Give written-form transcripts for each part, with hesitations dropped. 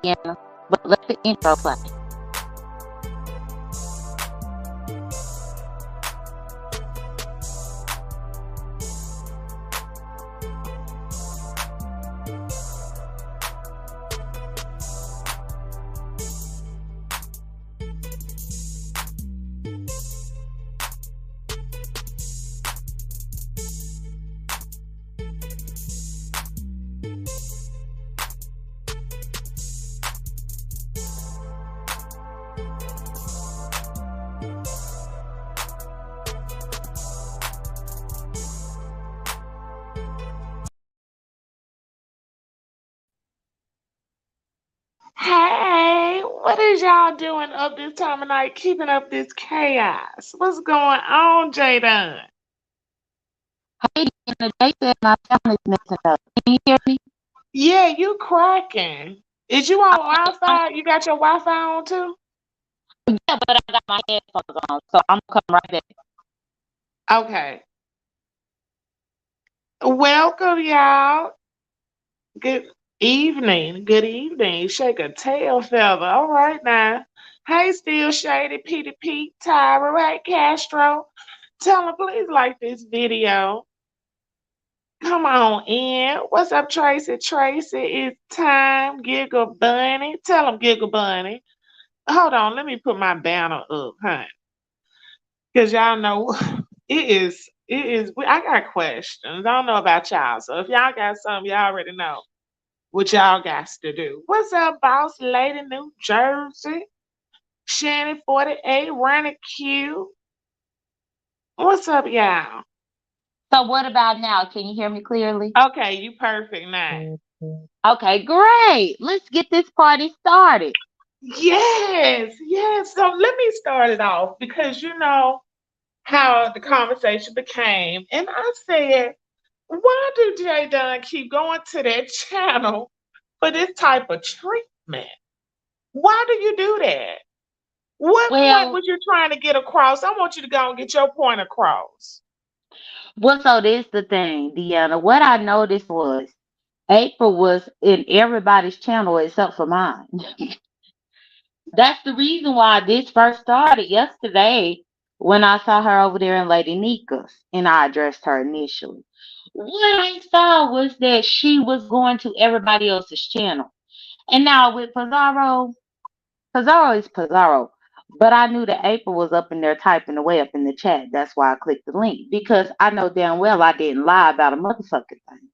Deanna, but let the intro play. Hey, what is y'all doing up this time of night, keeping up this chaos? What's going on, Jaden? Hey Deanna, they said my sound is messing up. Can you hear me? Yeah, you cracking. Is you on Wi-Fi? You got your Wi-Fi on too? Yeah, but I got my headphones on, so I'm gonna come right back. Okay. Welcome, y'all. Good evening. Good evening. Shake a tail feather. All right now. Hey, Still Shady, Petey Pete, Tyra, right, Castro. Tell them please like this video. Come on in. What's up, Tracy? Tracy, it's time. Giggle Bunny. Tell them, Giggle Bunny. Hold on, let me put my banner up, huh? Because y'all know I got questions. I don't know about y'all. So if y'all got something, y'all already know what y'all got to do. What's up, boss lady, New Jersey? Shannon 48, Ronnie Q. What's up, y'all? So what about now? Can you hear me clearly? Okay, you perfect now. Okay, great. Let's get this party started. Yes, yes. So let me start it off because you know how the conversation became. And I said, why do Jay Dunn keep going to that channel for this type of treatment? Why do you do that? What point Well, was you trying to get across? I want you to go and get your point across. so this the thing, Deanna. What I noticed was April was in everybody's channel except for mine. That's the reason why this first started yesterday when I saw her over there in Lady Nika's and I addressed her initially. What I saw was that she was going to everybody else's channel. And now with Pizarro, Pizarro is Pizarro. But I knew that April was up in there typing away up in the chat. That's why I clicked the link. Because I know damn well I didn't lie about a motherfucking thing.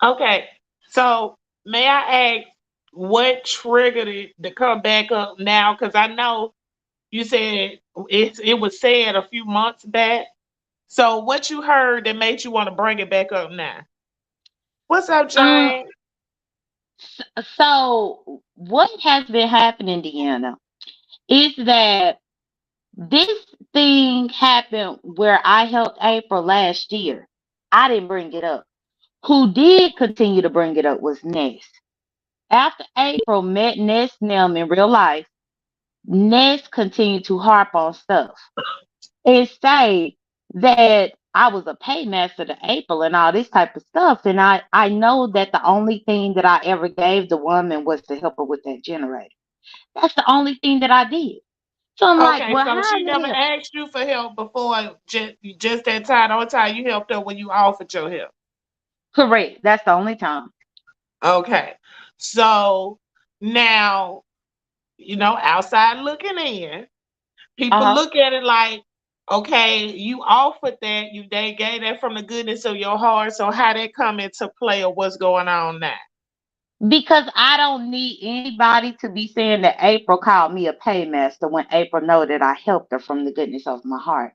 Okay, so may I ask what triggered it to come back up now? Because I know you said it was said a few months back. So what you heard that made you want to bring it back up now? What's up, Um, Jane? so what has been happening, Deanna, is that this thing happened where I helped April last year. I didn't bring it up. Who did continue to bring it up was Ness. After April met Ness and them in real life, Ness continued to harp on stuff and say that I was a paymaster to April and all this type of stuff. And I know that the only thing that I ever gave the woman was to help her with that generator. That's the only thing that I did. So I'm like, Okay, well, so how she in the never hell? asked you for help before, just that time. Only time you helped her when you offered your help. Correct. That's the only time. Okay, so now outside looking in, people Uh-huh. look at it like, okay, you offered that, they gave that from the goodness of your heart. So how that come into play or what's going on now? Because I don't need anybody to be saying that April called me a paymaster when April know that I helped her from the goodness of my heart.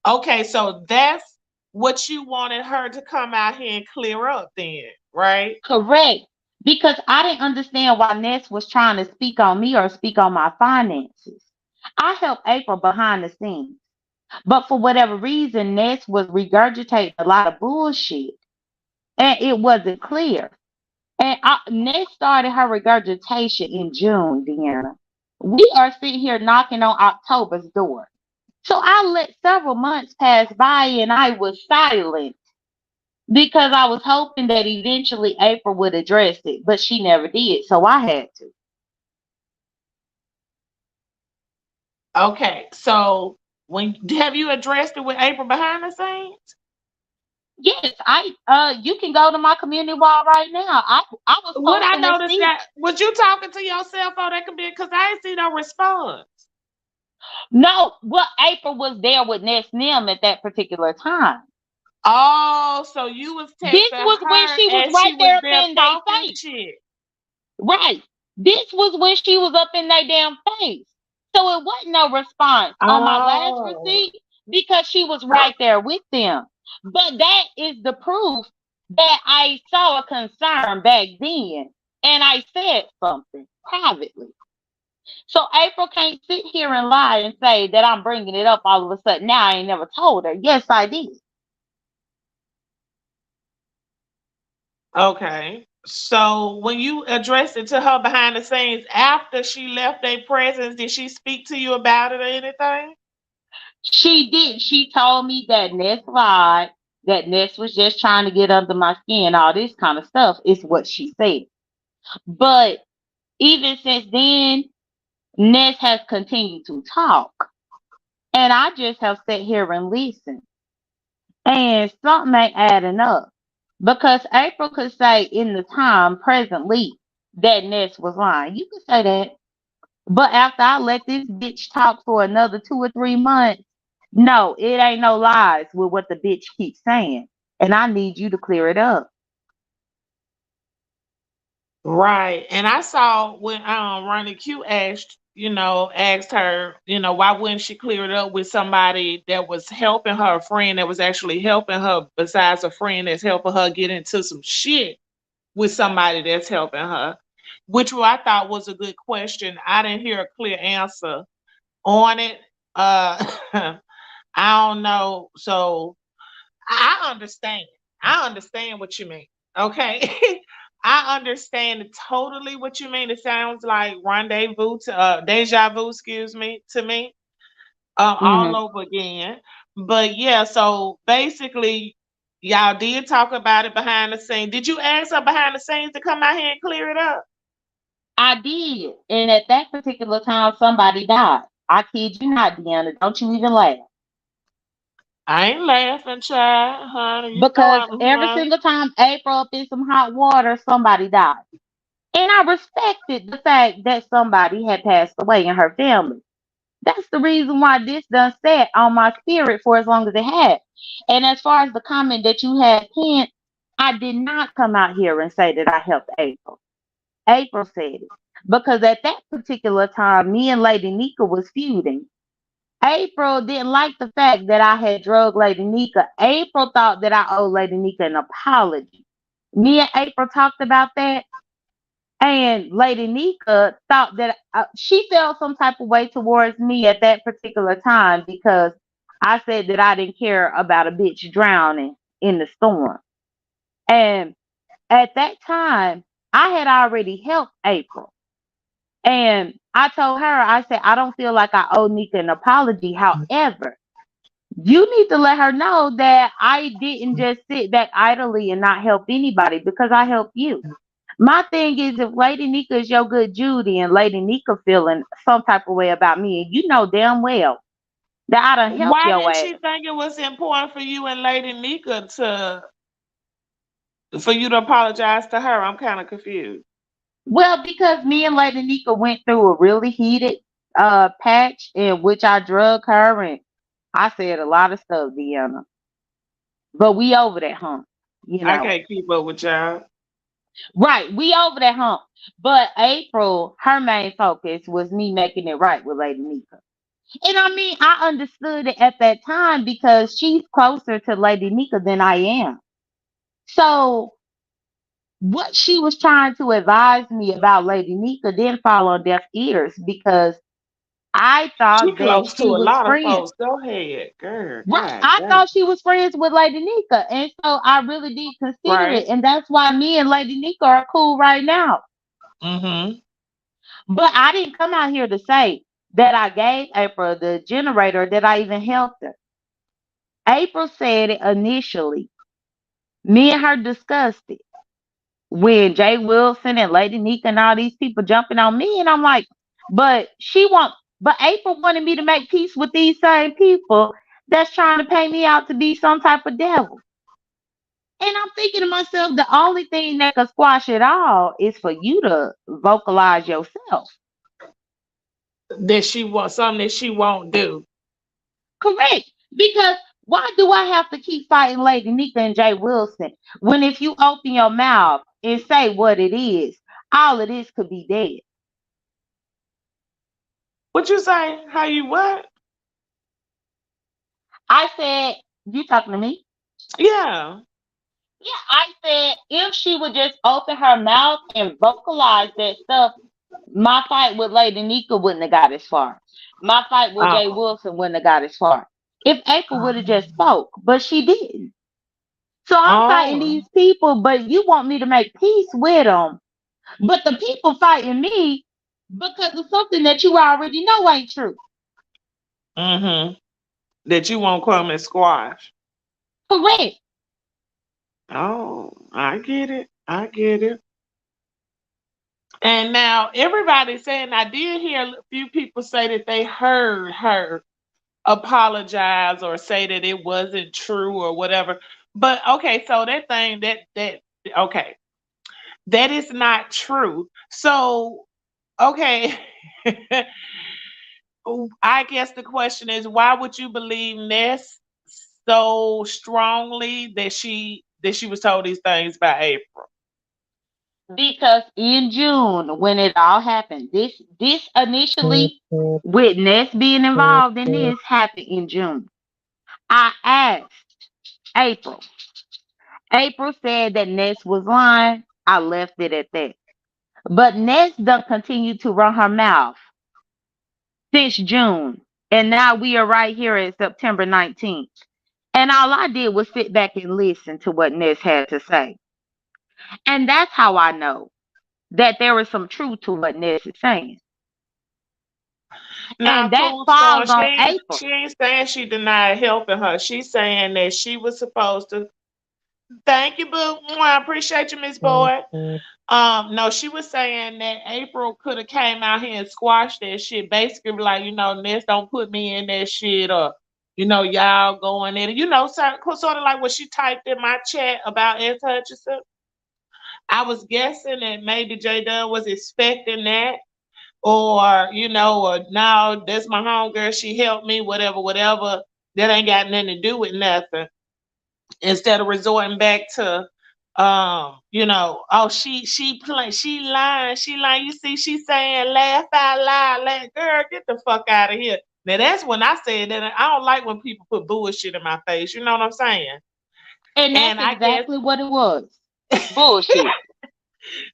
Okay, so that's what you wanted her to come out here and clear up then, right? Correct. Because I didn't understand why Ness was trying to speak on me or speak on my finances. I helped April behind the scenes. But for whatever reason, Ness was regurgitating a lot of bullshit. And it wasn't clear. And Ness started her regurgitation in June, Deanna. We are sitting here knocking on October's door. So I let several months pass by and I was silent. because I was hoping that eventually April would address it, but she never did, so I had to. Okay, so when have you addressed it with April behind the scenes? Yes, you can go to my community wall right now. I was What I posting and noticed see. that was you talking to yourself on that computer because I ain't see no response. No, well, April was there with Ness Nim at that particular time. Oh, so you was This texting was when her she was and right she was there up there in their talking face. shit. Right. This was when she was up in their damn face. So it wasn't no response on my last Oh, receipt because she was right there with them. But that is the proof that I saw a concern back then and I said something privately. So April can't sit here and lie and say that I'm bringing it up all of a sudden. Now I ain't never told her. Yes, I did. okay. So when you addressed it to her behind the scenes after she left their presence, did she speak to you about it or anything? She did. She told me that Ness lied, that Ness was just trying to get under my skin, all this kind of stuff is what she said. But even since then, Ness has continued to talk. And I just have sat here and listened. And something ain't adding up. Because April could say in the time presently that Ness was lying. You could say that. But after I let this bitch talk for another 2 or 3 months, no, it ain't no lies with what the bitch keeps saying. And I need you to clear it up. Right. And I saw when Ronnie Q asked her, why wouldn't she clear it up with somebody that was helping her, a friend that was actually helping her, besides a friend that's helping her get into some shit with somebody that's helping her, which I thought was a good question. I didn't hear a clear answer on it. I don't know. So I understand. I understand what you mean. Okay. I understand totally what you mean. It sounds like rendezvous to deja vu, excuse me, to me, all Hmm. over again. But yeah, so basically, y'all did talk about it behind the scenes. Did you ask her behind the scenes to come out here and clear it up? I did. And at that particular time, somebody died. I kid you not, Deanna. Don't you even laugh. I ain't laughing, child, honey. You know Because I'm every honey. single time April up in some hot water, somebody died. And I respected the fact that somebody had passed away in her family. That's the reason why this done sat on my spirit for as long as it had. And as far as the comment that you had pinned, I did not come out here and say that I helped April. April said it. Because at that particular time, me and Lady Nika was feuding. April didn't like the fact that I had drugged Lady Nika. April thought that I owed Lady Nika an apology. Me and April talked about that. And Lady Nika thought that she felt some type of way towards me at that particular time because I said that I didn't care about a bitch drowning in the storm. And at that time, I had already helped April. And I told her, I said, I don't feel like I owe Nika an apology. However, you need to let her know that I didn't just sit back idly and not help anybody because I helped you. My thing is, if Lady Nika is your good Judy and Lady Nika feeling some type of way about me, and you know damn well that I done helped Why your didn't ass. she think it was important for you and Lady Nika for you to apologize to her? I'm kind of confused. Well, because me and Lady Nika went through a really heated patch in which I drug her and I said a lot of stuff, Deanna. But we over that hump, you I know. can't keep up with y'all. Right, we over that hump. But April, her main focus was me making it right with Lady Nika. And I mean, I understood it at that time because she's closer to Lady Nika than I am. So what she was trying to advise me about Lady Nika didn't fall on deaf ears because I She thought that close to she a was lot of friends. folks. Go ahead, girl. Right. God I damn. thought she was friends with Lady Nika. And so I really did consider Right. it. And that's why me and Lady Nika are cool right now. Mm-hmm. But I didn't come out here to say that I gave April the generator, that I even helped her. April said it initially Me and her discussed it when Jay Wilson and Lady Nika and all these people jumping on me, and I'm like, but but April wanted me to make peace with these same people that's trying to pay me out to be some type of devil. And I'm thinking to myself, the only thing that can squash it all is for you to vocalize yourself. That she wants something that she won't do. Correct. Because why do I have to keep fighting Lady Nika and Jay Wilson when if you open your mouth and say what it is, all of this could be dead? What you say? How you what? I said, you talking to me? Yeah. Yeah, I said if she would just open her mouth and vocalize that stuff, my fight with Lady Nika wouldn't have got as far. My fight with Jay Oh. Wilson wouldn't have got as far. If April would have just spoke, but she didn't. So I'm fighting Oh. these people, but you want me to make peace with them. But the people fighting me because of something that you already know ain't true. Mm-hmm. That you won't come and squash. Correct. Oh, I get it. I get it. And now everybody's saying I did hear a few people say that they heard her apologize or say that it wasn't true or whatever. But okay, so that thing that okay, that is not true. So okay, I guess the question is why would you believe Ness so strongly that she was told these things by April? Because in June, when it all happened, this initially with Ness being involved in this happened in June. I asked April. April said that Ness was lying. I left it at that. But Ness done continued to run her mouth since June. And now we are right here at September 19th. And all I did was sit back and listen to what Ness had to say. And that's how I know that there is some truth to what Ness is saying. Now, And that Tombstone, falls on April. she ain't saying she denied helping her. She's saying that she was supposed to. Thank you, boo. I appreciate you, Miss Boyd. No, she was saying that April could have came out here and squashed that shit. Basically, like, Ness, don't put me in that shit, or y'all going in. Sort of like what she typed in my chat about S. Hutchinson. I was guessing that maybe J Dunn was expecting that, or now that's my homegirl. She helped me, whatever, whatever. That ain't got nothing to do with nothing. Instead of resorting back to oh, she lying. You see, she's saying laugh out loud, girl, get the fuck out of here. Now that's when I said that I don't like when people put bullshit in my face. You know what I'm saying? And that's And I guess, exactly what it was. Bullshit.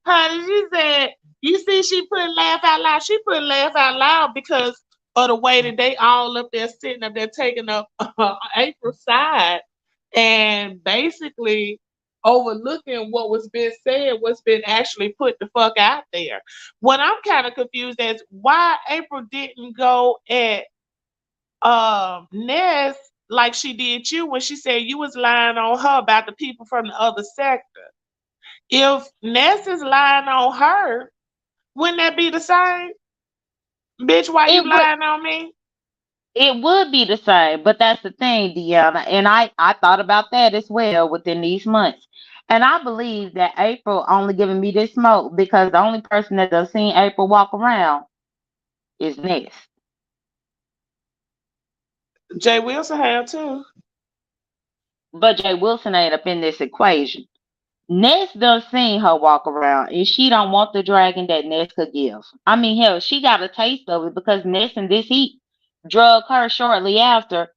honey, she said, you see, she put laugh out loud. She put laugh out loud because of the way that they all up there sitting up there taking up April's side and basically overlooking what was being said, what's been actually put the fuck out there. What I'm kind of confused as why April didn't go at Ness like she did you when she said you was lying on her about the people from the other sector. If Ness is lying on her, wouldn't that be the same? Bitch, why you It would lying on me? it would be the same, but that's the thing, Deanna. And I thought about that as well within these months. And I believe that April only giving me this smoke because the only person that I've seen April walk around is Ness. Jay Wilson have too. But Jay Wilson ain't up in this equation. Ness done seen her walk around and she don't want the dragon that Ness could give. I mean, hell, she got a taste of it because Ness and this heat drug her shortly after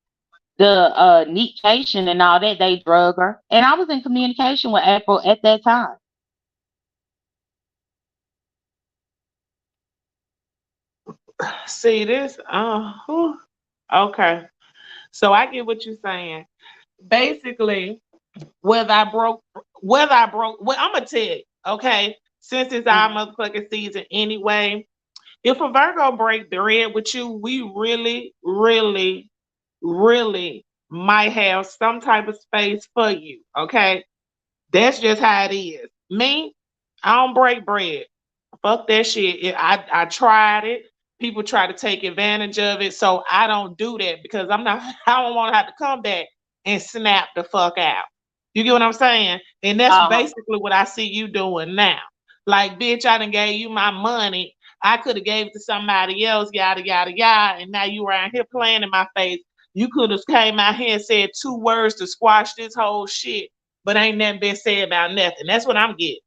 the Neat Nation and all that. They drug her. And I was in communication with April at that time. See this? Okay. So I get what you're saying. Basically, well, I'm gonna tell you, okay, since it's our Mhm. motherfucking season anyway, if a Virgo break bread with you, we really, really, really might have some type of space for you, okay? That's just how it is. Me, I don't break bread. Fuck that shit. I tried it. People try to take advantage of it, so I don't do that because I'm not. I don't want to have to come back and snap the fuck out. You get what I'm saying? And that's Uh-huh. basically what I see you doing now. Like, bitch, I done gave you my money. I could have gave it to somebody else, yada yada yada, and now you around here playing in my face. You could have came out here and said 2 words to squash this whole shit, but ain't nothing been said about nothing. That's what I'm getting.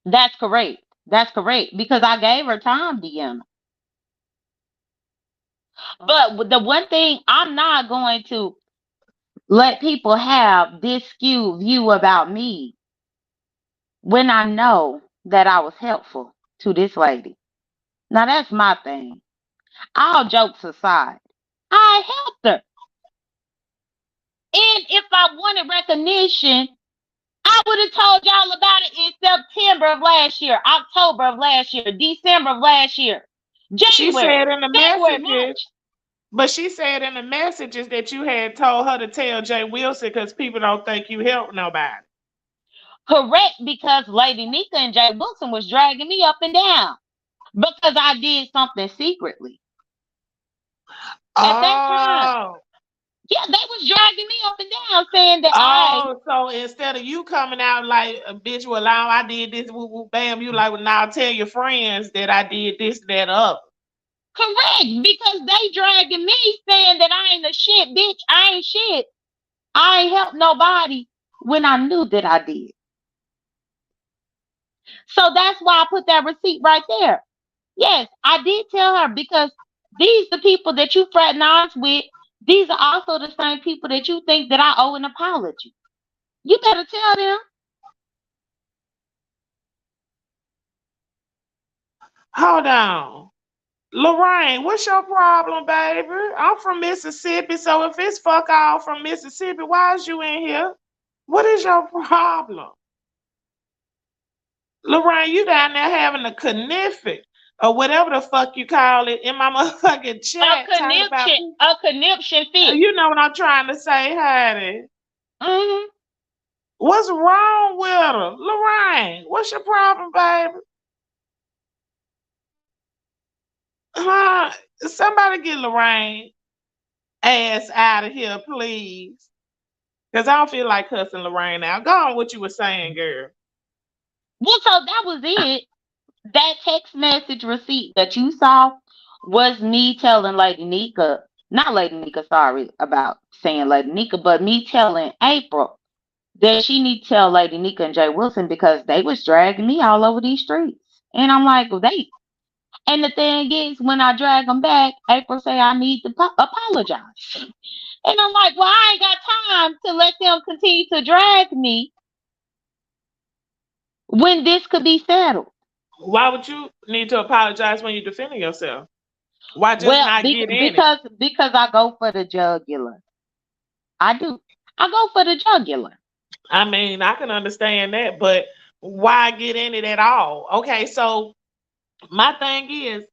That's correct. That's correct. Because I gave her time, Deanna. But the one thing I'm not going to let people have this skewed view about me when I know that I was helpful to this lady. Now that's my thing. All jokes aside, I helped her. And if I wanted recognition, I would have told y'all about it in September of last year, October of last year, December of last year, She January, said in the February, messages, March. but she said in the messages that you had told her to tell Jay Wilson because people don't think you help nobody. Correct, because Lady Nika and Jay Wilson was dragging me up and down because I did something secretly. At that time, Oh, yeah, they was dragging me up and down saying that so instead of you coming out like a bitch, well, now I did this, woo, woo, bam, you like, well, now tell your friends that I did this, that, up. correct, because they dragging me saying that I ain't a shit, bitch, I ain't shit. I ain't helped nobody when I knew that I did. So that's why I put that receipt right there. Yes, I did tell her because these the people that you fraternize with. These are also the same people that you think that I owe an apology. You better tell them. Hold on. Lorraine, what's your problem, baby? I'm from Mississippi, so if it's fuck all from Mississippi, why is you in here? What is your problem? Lorraine, you down there having a conniption or whatever the fuck you call it in my motherfucking chat talking about, A conniption fit. you know what I'm trying to say, honey. Hmm. What's wrong with her? Lorraine, what's your problem, baby? Huh? Somebody get Lorraine ass out of here, please. Because I don't feel like cussing Lorraine out. Go on what you were saying, girl. Well, so that was it. That text message receipt that you saw was me telling Lady Nika, not Lady Nika, sorry about saying Lady Nika, but me telling April that she need to tell Lady Nika and Jay Wilson because they was dragging me all over these streets. And I'm like, well, and the thing is, when I drag them back, April say I need to apologize. And I'm like, well, I ain't got time to let them continue to drag me when this could be settled. Why would you need to apologize when you're defending yourself? Why just Well, not get in it? because I go for the jugular. I do. I go for the jugular. I mean, I can understand that, but why get in it at all? Okay, so my thing is,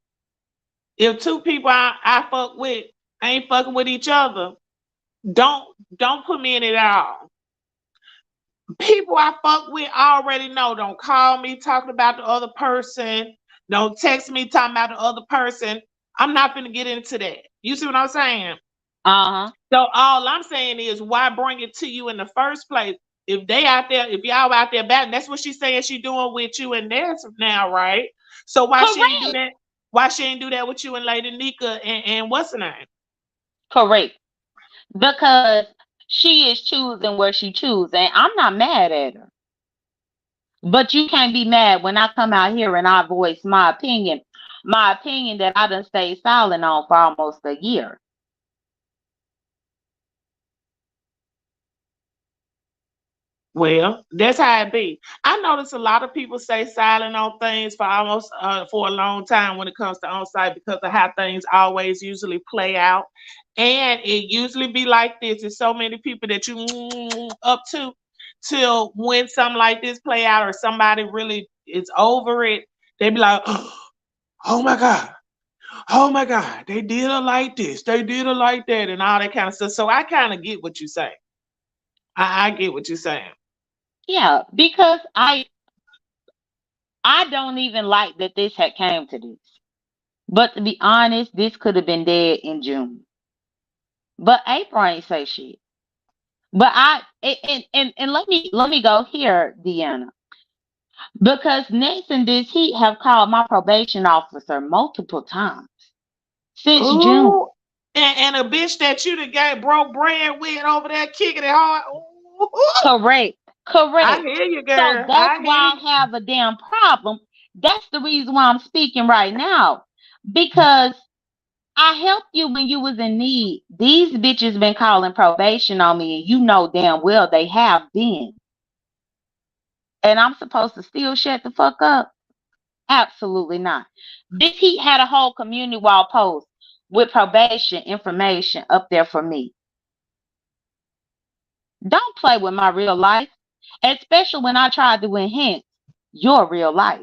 if two people I fuck with ain't fucking with each other, don't don't put me in it at all. People I fuck with already know. Don't call me talking about the other person. Don't text me talking about the other person. I'm not gonna get into that. You see what I'm saying? Uh huh. So all I'm saying is, why bring it to you in the first place? If they out there, if y'all out there batting, that's what she's saying she doing with you and theirs now, right? So why she ain't do Correct. that? Why she ain't do that with you and Lady Nika and what's her name? Correct. Because she is choosing where she chooses, and I'm not mad at her. But you can't be mad when I come out here and I voice my opinion. My opinion that I done stayed silent on for almost a year. Well, that's how it be. I notice a lot of people say silent on things for almost for a long time when it comes to on site because of how things always usually play out, and it usually be like this. There's so many people that you up to till when something like this play out or somebody really is over it, they be like, oh my god, oh my god, they did it like this, they did it like that, and all that kind of stuff. So I kind of get what you say. I get what you're saying. Yeah, because I don't even like that this had came to this. But to be honest, this could have been dead in June. But April ain't say shit. But and let me go here, Deanna. Because Ness and this heat have called my probation officer multiple times since June. Ooh, and a bitch that you done got broke bread with over there kicking it hard. Ooh, Correct. I Correct. hear you, So girl. that's I hear why you. I have a damn problem. That's the reason why I'm speaking right now. Because I helped you when you was in need. These bitches been calling probation on me, and you know damn well they have been. And I'm supposed to still shut the fuck up? Absolutely not. This heat had a whole community wall post with probation information up there for me. Don't play with my real life, especially when I tried to enhance your real life.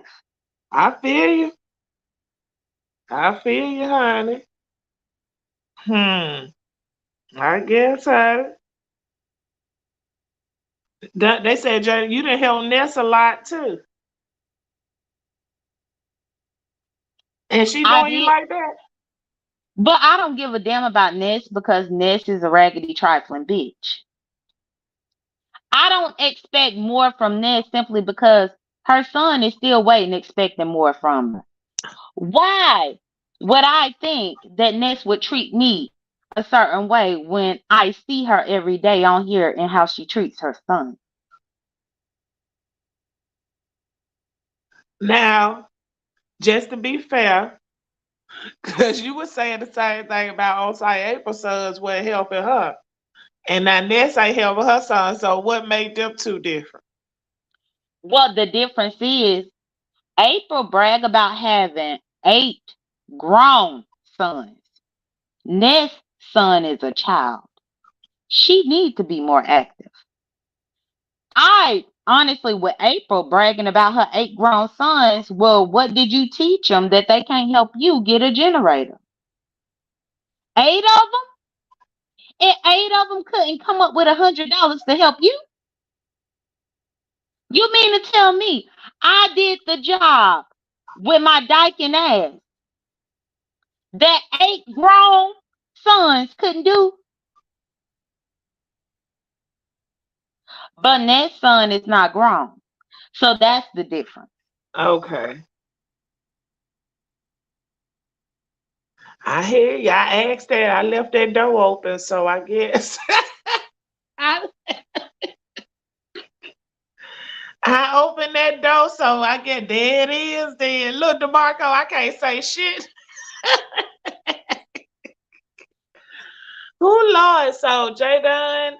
I feel you. I feel you, honey. Hmm. I guess, honey. They said, Jada, you done help Ness a lot too. And she I doing you did, like that? but I don't give a damn about Ness because Ness is a raggedy trifling bitch. I don't expect more from Ness simply because her son is still waiting, expecting more from her. Why would I think that Ness would treat me a certain way when I see her every day on here and how she treats her son? Now, just to be fair, because you were saying the same thing about Osai April sons wasn't helping her. And now Ness ain't helping her son. So what made them two different? Well, the difference is April brag about having 8 grown sons. Ness' son is a child. She needs to be more active. I honestly, with April bragging about her 8 grown sons, well, what did you teach them that they can't help you get a generator? 8 of them, and 8 of them couldn't come up with $100 to help you. You mean to tell me I did the job with my dyking ass that 8 grown sons couldn't do? But that son is not grown, so that's the difference. Okay. I hear you. I asked that. I left that door open, so I guess I, I opened that door, so I get there it is. Then look, DeMarco, I can't say shit. Oh Lord, so Jay Dunn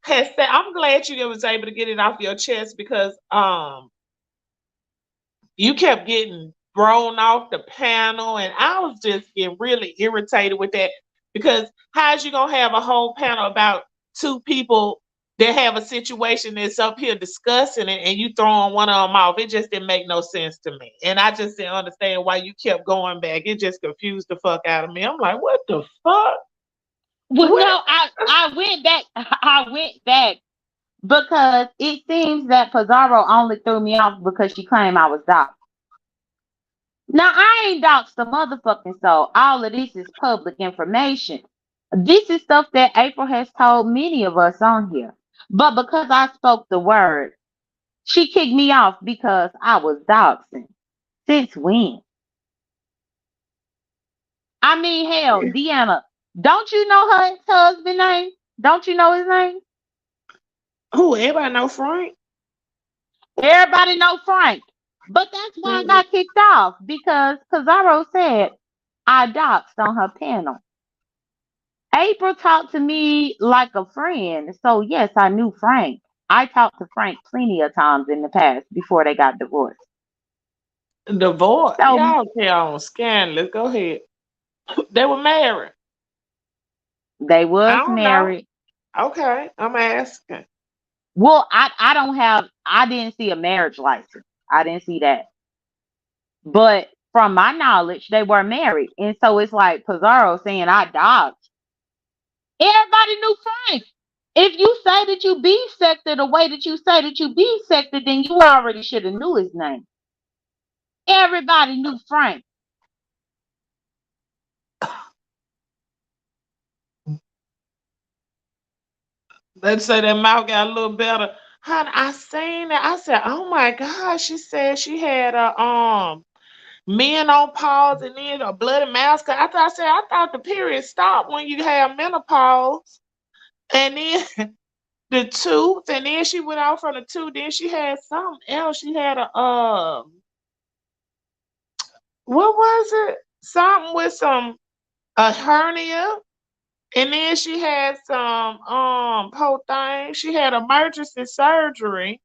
has said. I'm glad you was able to get it off your chest because you kept getting thrown off the panel, and I was just getting really irritated with that because how's you gonna have a whole panel about two people that have a situation that's up here discussing it, and you throwing one of them off? It just didn't make no sense to me, and I just didn't understand why you kept going back. It just confused the fuck out of me. I'm like, what the fuck? Well, What? no, I went back. I went back because it seems that Pizarro only threw me off because she claimed I was doxxed. Now I ain't doxxed the motherfucking soul. All of this is public information. This is stuff that April has told many of us on here. But because I spoke the word, she kicked me off because I was doxing. Since when? I mean, hell, Deanna, don't you know her husband name? Don't you know his name? Who? Everybody know Frank? Everybody know Frank. But that's why I Mm. got kicked off because Pizarro said I doxed on her panel. April talked to me like a friend. So, yes, I knew Frank. I talked to Frank plenty of times in the past before they got divorced. Divorce. So, Y'all carry on scandalous. Go ahead. They were married. they I was don't know. married. Okay, I'm asking. Well, I didn't see a marriage license. I didn't see that. But from my knowledge, they were married. And so it's like Pizarro saying I doxed. Everybody knew Frank. If you say that you bisected the way that you say that you bisected, then you already should have knew his name. Everybody knew Frank. Let's say that mouth got a little better. Honey, I seen it. I said, oh my God. She said she had a men on pause and then a bloody mouth. I thought the period stopped when you have menopause. And then the tooth, and then she went out from the tooth. Then she had something else. She had a what was it? Something with some a hernia. And then she had some poor thing. She had emergency surgery.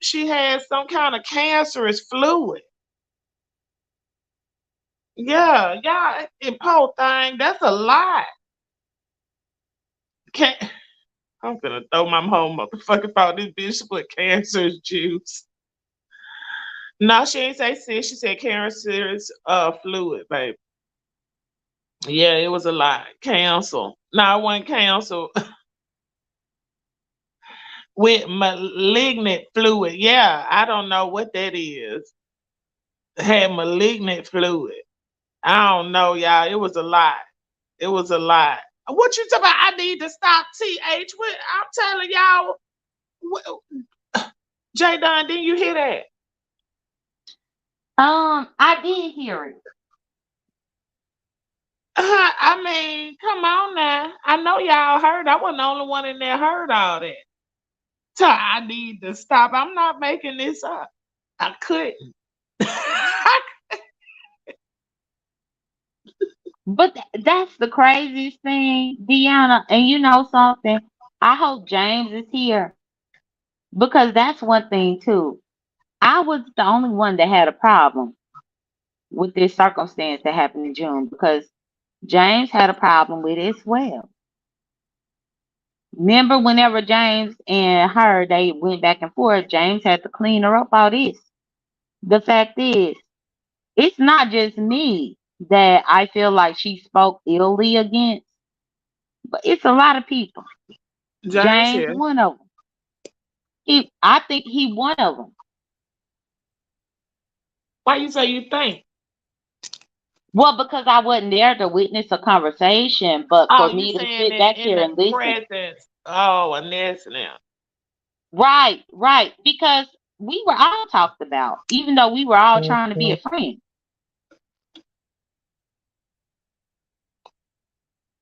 She had some kind of cancerous fluid. Yeah, yeah, and poor thing. That's a lot. Can't I'm gonna throw my whole motherfucking phone. This bitch put cancerous juice. No, she ain't say sis. She said cancerous fluid, baby. Yeah, it was a lot. Cancel. No, I wasn't cancel with malignant fluid. Yeah, I don't know what that is. Had malignant fluid. I don't know, y'all. It was a lot. It was a lot. What you talking about? I need to stop TH. What I'm telling y'all. J Don, didn't you hear that? I did hear it. I mean, come on now. I know y'all heard. I wasn't the only one in there heard all that. So I need to stop. I'm not making this up. I couldn't. But that's the craziest thing, Deanna. And you know something? I hope James is here because that's one thing too. I was the only one that had a problem with this circumstance that happened in June because James had a problem with it as well. Remember, whenever James and her they went back and forth, James had to clean her up all this. The fact is, it's not just me that I feel like she spoke illy against, but it's a lot of people. James James, here. one of them. I think he one of them. Why you say you think? Well, because I wasn't there to witness a conversation, but Oh, for you me to saying sit that back in here the and listen, presence. Oh, and this now. right, right, because we were all talked about, even though we were all trying to be a friend.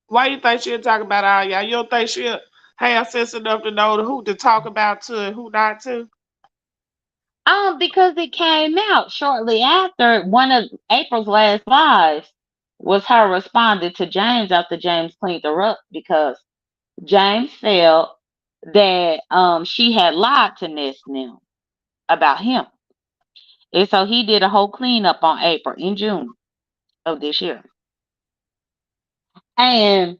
Why you think she'll talk about all y'all? You don't think she'll have sense enough to know who to talk about to and who not to? Because it came out shortly after one of April's last lives was her responding to James after James cleaned her up because James felt that she had lied to Ness now about him. And so he did a whole cleanup on April in June of this year. And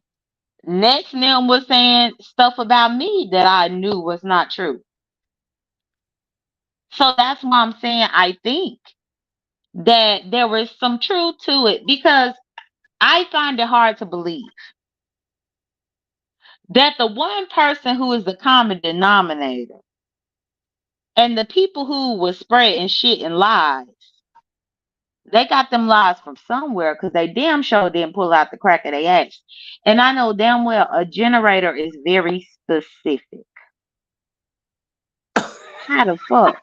Ness now was saying stuff about me that I knew was not true. So that's why I'm saying I think that there was some truth to it because I find it hard to believe that the one person who is the common denominator and the people who was spreading shit and lies, they got them lies from somewhere because they damn sure didn't pull out the crack of their ass. And I know damn well a generator is very specific. How the fuck?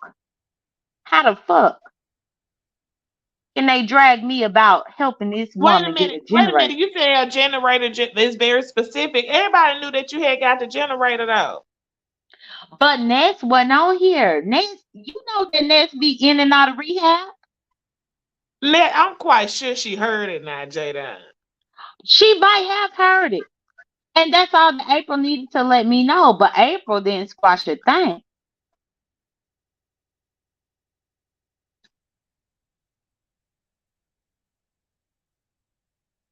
How the fuck can they drag me about helping this Wait a woman get minute. a Wait a generator? minute. You said a generator is very specific. Everybody knew that you had got the generator though. But Ness wasn't on here. Ness, you know that Ness be in and out of rehab. I'm quite sure she heard it now, Jada. She might have heard it. And that's all that April needed to let me know. But April didn't squash a thing.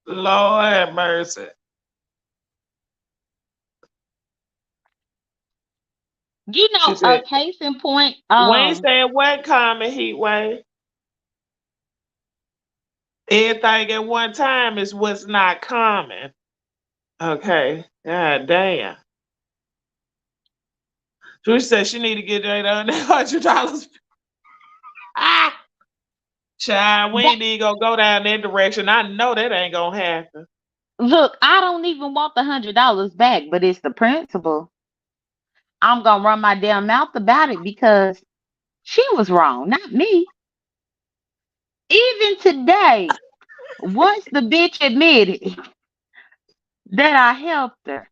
Lord have mercy. You She know, a said, case in point, Wayne said what common heat wave? Everything at one time is what's not common. Okay. God damn. She said she need to get that $100. Ah, child, we That, ain't even gonna go down that direction. I know that ain't gonna happen. look, I don't even want the $100 back, but it's the principle. I'm gonna run my damn mouth about it because she was wrong, not me. Even today, once the bitch admitted that I helped her,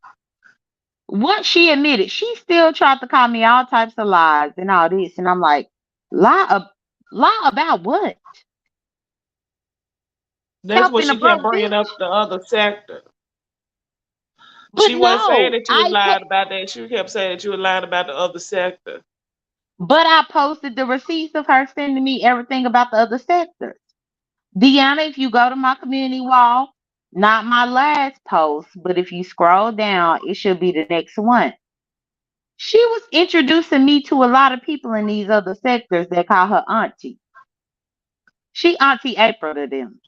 once she admitted, she still tried to call me all types of lies and all this, and I'm like, lie, lie about what? That's what Helping a she kept broke bringing up bitch? the other sector. But She wasn't saying no, that you was lying about that. She kept saying that you were lying about the other sector. but I posted the receipts of her sending me everything about the other sectors. Deanna, if you go to my community wall, not my last post, but if you scroll down, it should be the next one. She was introducing me to a lot of people in these other sectors that call her auntie. She Auntie April to them.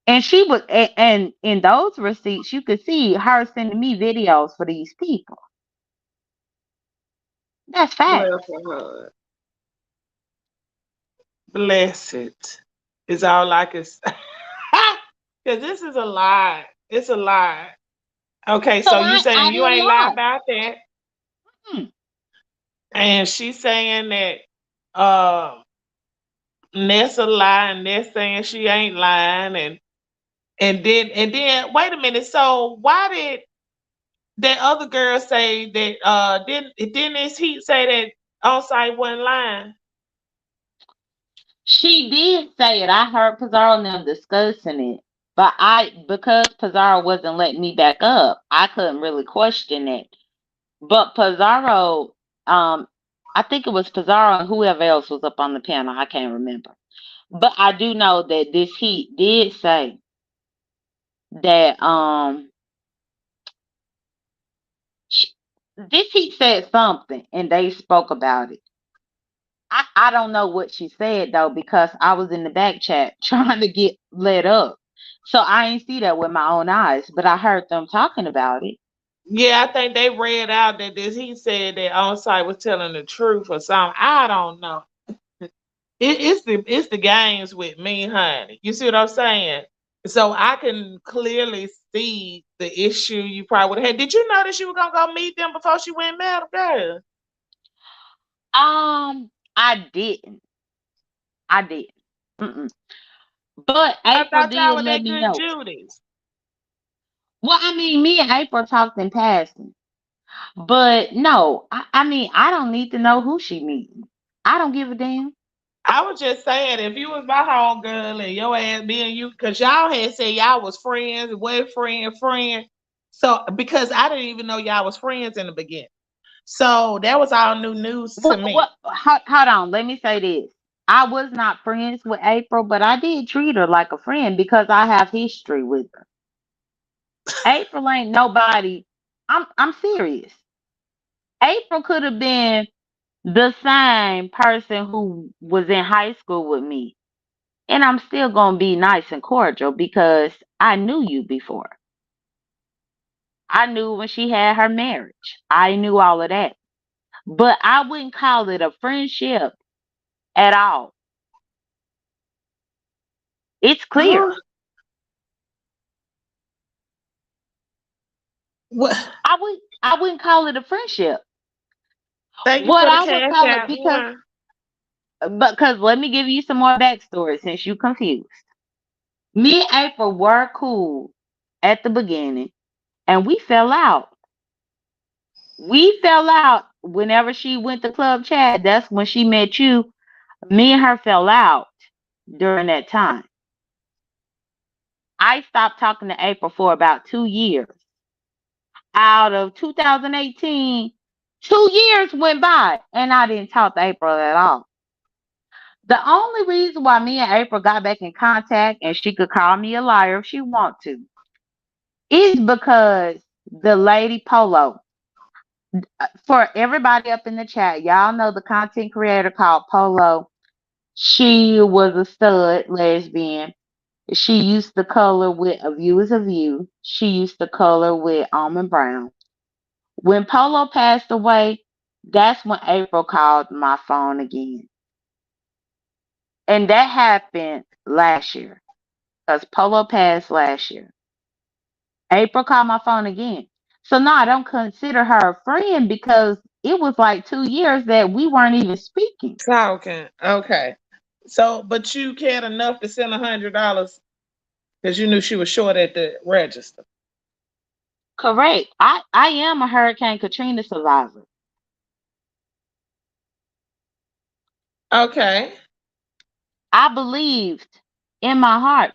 And she was, and in those receipts, you could see her sending me videos for these people. That's Bless facts. her heart. Bless it. Is all I can say. Because this is a lie. It's a lie. Okay, So so you I saying you didn't ain't lie lie. about that, Hmm. and she's saying that uh Nessa lying, Nessa saying she ain't lying, and then wait a minute. So why did that other girl say that didn't this heat say that on site wasn't lying? She did say it. I heard Pizarro and them discussing it. But because Pizarro wasn't letting me back up, I couldn't really question it. But Pizarro, I think it was Pizarro and whoever else was up on the panel. I can't remember. But I do know that this heat did say that sh this heat said something and they spoke about it. I don't know what she said though because I was in the back chat trying to get let up. So I ain't see that with my own eyes, but I heard them talking about it. Yeah, I think they read out that this he said that on site was telling the truth or something. I don't know. It's the games with me, honey. You see what I'm saying? So I can clearly see the issue you probably would have had. Did you know that she was gonna go meet them before she went mad, girl? I didn't. I didn't. Mm-mm. But I April thought y'all did were let that me good know. Judies. Well, I mean, me and April talked in passing. But no, I mean, I don't need to know who she meeting. I don't give a damn. I was just saying, if you was my homegirl and your ass being you, because y'all had said y'all was friends, was friend. So because I didn't even know y'all was friends in the beginning. So that was all new news to me. Hold on. Let me say this. I was not friends with April, but I did treat her like a friend because I have history with her. April ain't nobody. I'm serious. April could have been the same person who was in high school with me. And I'm still gonna be nice and cordial because I knew you before. I knew when she had her marriage. I knew all of that. But I wouldn't call it a friendship at all. It's clear. Oh, what? I wouldn't call it a friendship. Thank you What for the I would cash call it out one. because let me give you some more backstory since you confused. Me and April were cool at the beginning and we fell out. We fell out whenever she went to Club Chat. That's when she met you. Me and her fell out during that time. I stopped talking to April for about 2 years. Out of 2018, 2 years went by and I didn't talk to April at all. The only reason why me and April got back in contact and she could call me a liar if she want to is because the lady Polo, for everybody up in the chat, y'all know the content creator called Polo. She was a stud lesbian. She used to color with A View is a View. She used to color with Almond Brown. When Polo passed away, that's when April called my phone again. And that happened last year because Polo passed last year. April called my phone again. So no, I don't consider her a friend because it was like 2 years that we weren't even speaking. Talking. Okay. So, but you cared enough to send $100 because you knew she was short at the register. Correct. I am a Hurricane Katrina survivor. Okay. I believed in my heart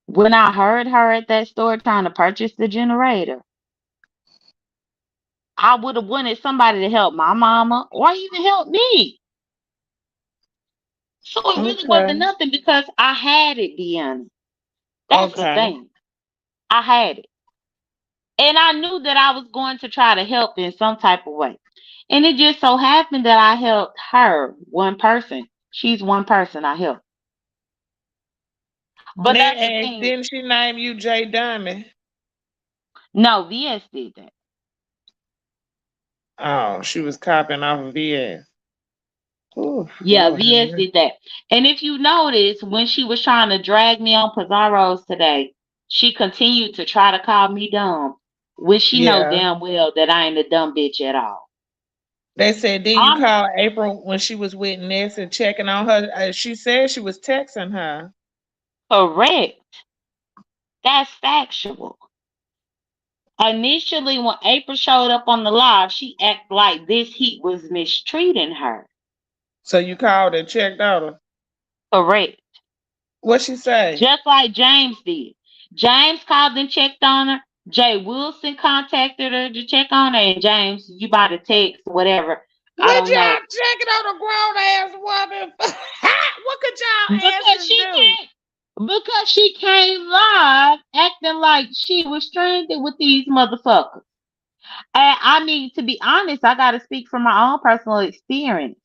when I heard her at that store trying to purchase the generator. I would have wanted somebody to help my mama or even help me. So it really wasn't Okay. nothing because I had it, Deanna. That's the Okay. thing. I had it. And I knew that I was going to try to help in some type of way. And it just so happened that I helped her, one person. She's one person I helped. But May that's I the ask, thing. didn't she name you Jay Diamond? No, VS did that. Oh, she was copying off of VS. Ooh, Yeah, Lord have VS mercy. did that. And if you notice, when she was trying to drag me on Pizarro's today, she continued to try to call me dumb when she know Yeah. damn well that I ain't a dumb bitch at all. They said, then you I'm call April when she was with Ness and checking on her. She said she was texting her. correct. That's factual. Initially, when April showed up on the live, she acted like this heat was mistreating her. So you called and checked out her. Correct. What she say? Just like James did. James called and checked on her. Jay Wilson contacted her to check on her. And James, you by the text, whatever. I What don't know. y'all checking on a grown ass woman? What could y'all Because asses she do? came because she came live acting like she was stranded with these motherfuckers. And I mean, to be honest, I gotta speak from my own personal experience.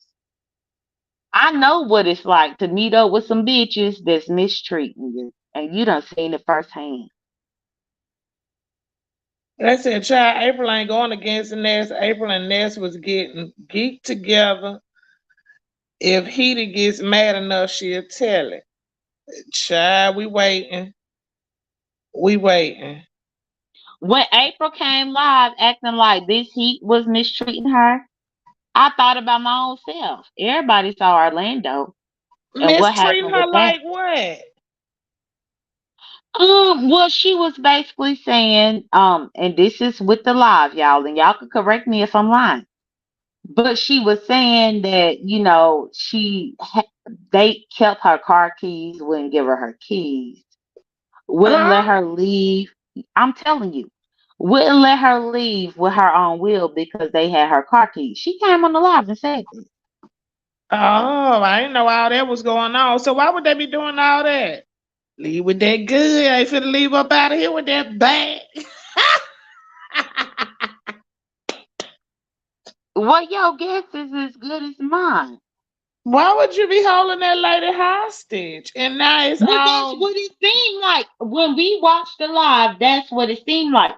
I know what it's like to meet up with some bitches that's mistreating you. And you done seen it firsthand. They said, child, April ain't going against the Ness. April and Ness was getting geeked together. If Heater gets mad enough, she'll tell it. Child, we waiting. We waiting. When April came live acting like this heat was mistreating her, I thought about my own self. Everybody saw Orlando and what Mistreating happened her with that. like what? Well, she was basically saying, and this is with the live, y'all, and y'all can correct me if I'm lying. But she was saying that, they kept her car keys, wouldn't give her keys, wouldn't let Huh? her leave. I'm telling you, wouldn't let her leave with her own will because they had her car keys. She came on the live and said this. Oh, I didn't know all that was going on. So why would they be doing all that? Leave with that good. I ain't finna leave up out of here with that bad. Well, your guess is as good as mine. Why would you be holding that lady hostage? And now it's But that's all what it seemed like when we watched the live. That's what it seemed like.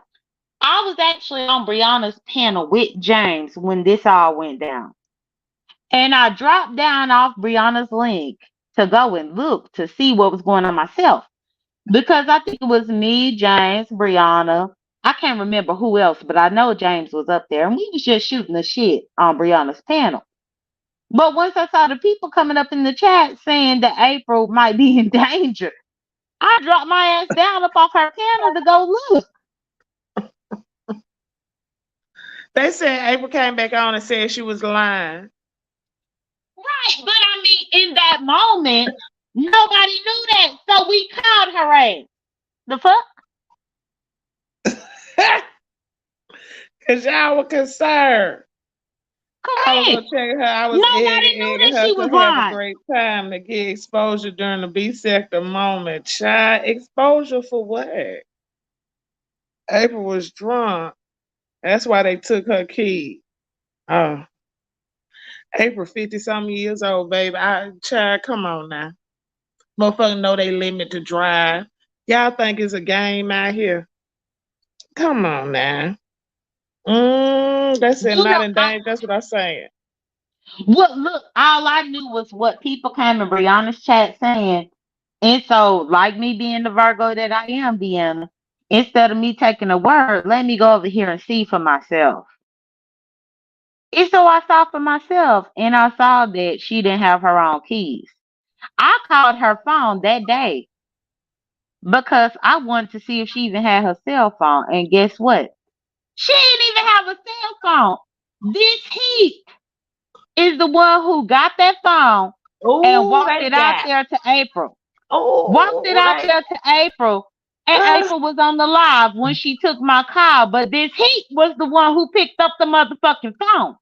I was actually on Brianna's panel with James when this all went down. And I dropped down off Brianna's link to go and look to see what was going on myself. Because I think it was me, James, Brianna. I can't remember who else, but I know James was up there. And we was just shooting the shit on Brianna's panel. But once I saw the people coming up in the chat saying that April might be in danger, I dropped my ass down up off her panel to go look. they said April came back on and said she was lying. Right, but I mean, in that moment, nobody knew that, so we called her ass. The fuck? Cause y'all were concerned. I was gonna Correct. check her. I was Nobody knew egging that her she to was have a lying. great time to get exposure during the B sector moment. Child, exposure for what? April was drunk. That's why they took her key. Oh, April 50 some years old, baby. Child, come on now. Motherfucker know they limit to drive. Y'all think it's a game out here? Come on now. That's it. You Not know, in danger. That's what I'm saying. look, all I knew was what people came in Brianna's chat saying. And so, like me being the Virgo that I am, Deanna, instead of me taking a word, let me go over here and see for myself. And so I saw for myself, and I saw that she didn't have her own keys. I called her phone that day because I wanted to see if she even had her cell phone. And guess what? She didn't even have a cell phone. This Heat is the one who got that phone and Oh, walked they it out got. there to April. Walked it Oh, out they. there to April. And Uh, April was on the live when she took my call. But this Heat was the one who picked up the motherfucking phone.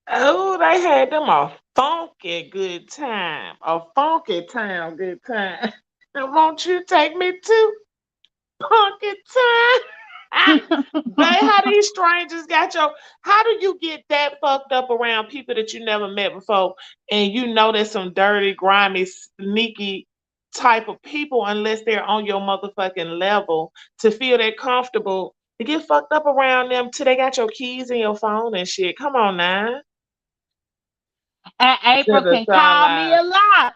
oh, they had them a funky good time. A funky town good time. And won't you take me to funky time? But how these strangers got your, how do you get that fucked up around people that you never met before and you know there's some dirty, grimy, sneaky type of people unless they're on your motherfucking level to feel that comfortable to get fucked up around them till they got your keys in your phone and shit. Come on now. And To April the can call me sideline. a lie.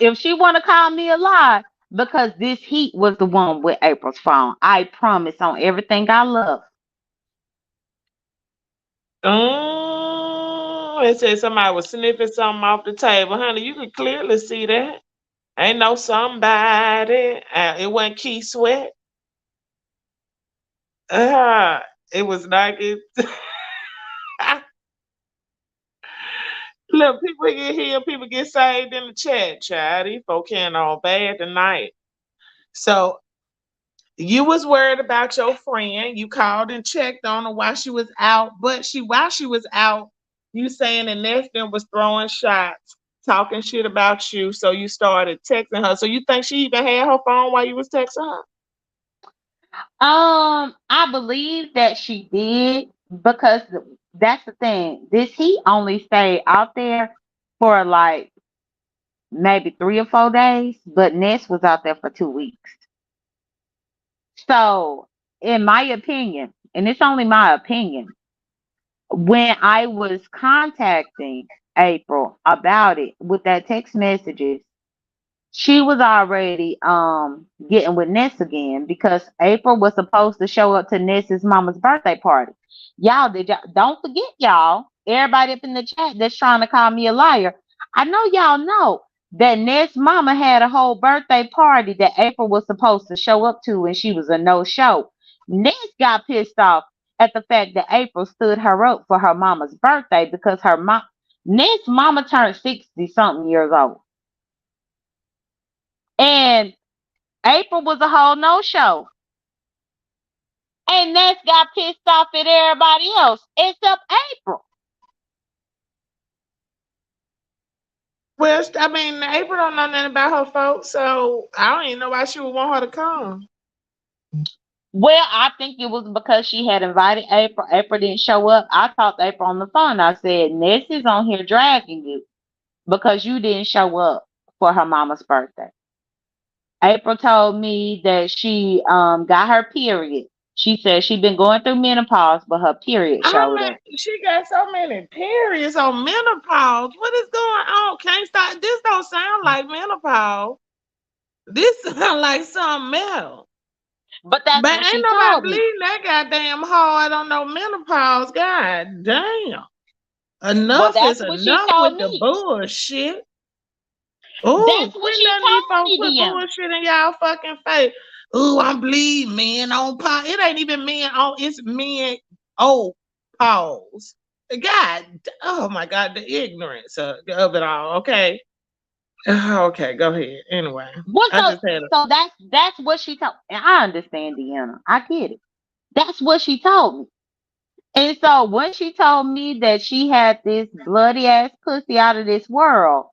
If she wanna call me a lie, because this Heat was the one with April's phone. I promise on everything I love. It said somebody was sniffing something off the table. Honey, you could clearly see that. Ain't no somebody. It wasn't Key Sweat. Uh, it was like it. Look, people get healed, people get saved in the chat, child. These folk can't all bad tonight. So you was worried about your friend. You called and checked on her while she was out, but while she was out, you saying that Neston was throwing shots, talking shit about you. So you started texting her. So you think she even had her phone while you was texting her? I believe that she did because that's the thing. This Heat only stayed out there for like maybe 3 or 4 days, but Ness was out there for 2 weeks. So, in my opinion, and it's only my opinion, when I was contacting April about it with that text messages, she was already getting with Ness again because April was supposed to show up to Ness's mama's birthday party. Y'all don't forget y'all, everybody up in the chat that's trying to call me a liar. I know y'all know that Ness mama had a whole birthday party that April was supposed to show up to and she was a no-show. Ness got pissed off at the fact that April stood her up for her mama's birthday because her mom Ness mama turned 60 something years old. And April was a whole no-show. And Ness got pissed off at everybody else except April. Well, I mean, April don't know nothing about her folks, so I don't even know why she would want her to come. Well, I think it was because she had invited April. April didn't show up. I talked to April on the phone. I said, Ness is on here dragging you because you didn't show up for her mama's birthday. April told me that she got her period. She said she'd been going through menopause, but her period I showed up. mean, she got so many periods on menopause. What is going on? Can't stop. This don't sound like menopause. This sound like something else. But that's But what ain't she nobody told me. bleeding that goddamn hard on no menopause. God damn. Well, Enough is that's what she enough told with the me. bullshit. Oh, That's what quit she letting these told folks me, put Deanna. bullshit in y'all fucking face. Oh, I'm bleeding, men on pause. It ain't even men on, it's men oh pause. God, oh my God, the ignorance of it all. Okay. Okay, go ahead. Anyway, What I just had a. so that's what she told, and I understand, Deanna. I get it. That's what she told me. And so when she told me that she had this bloody ass pussy out of this world,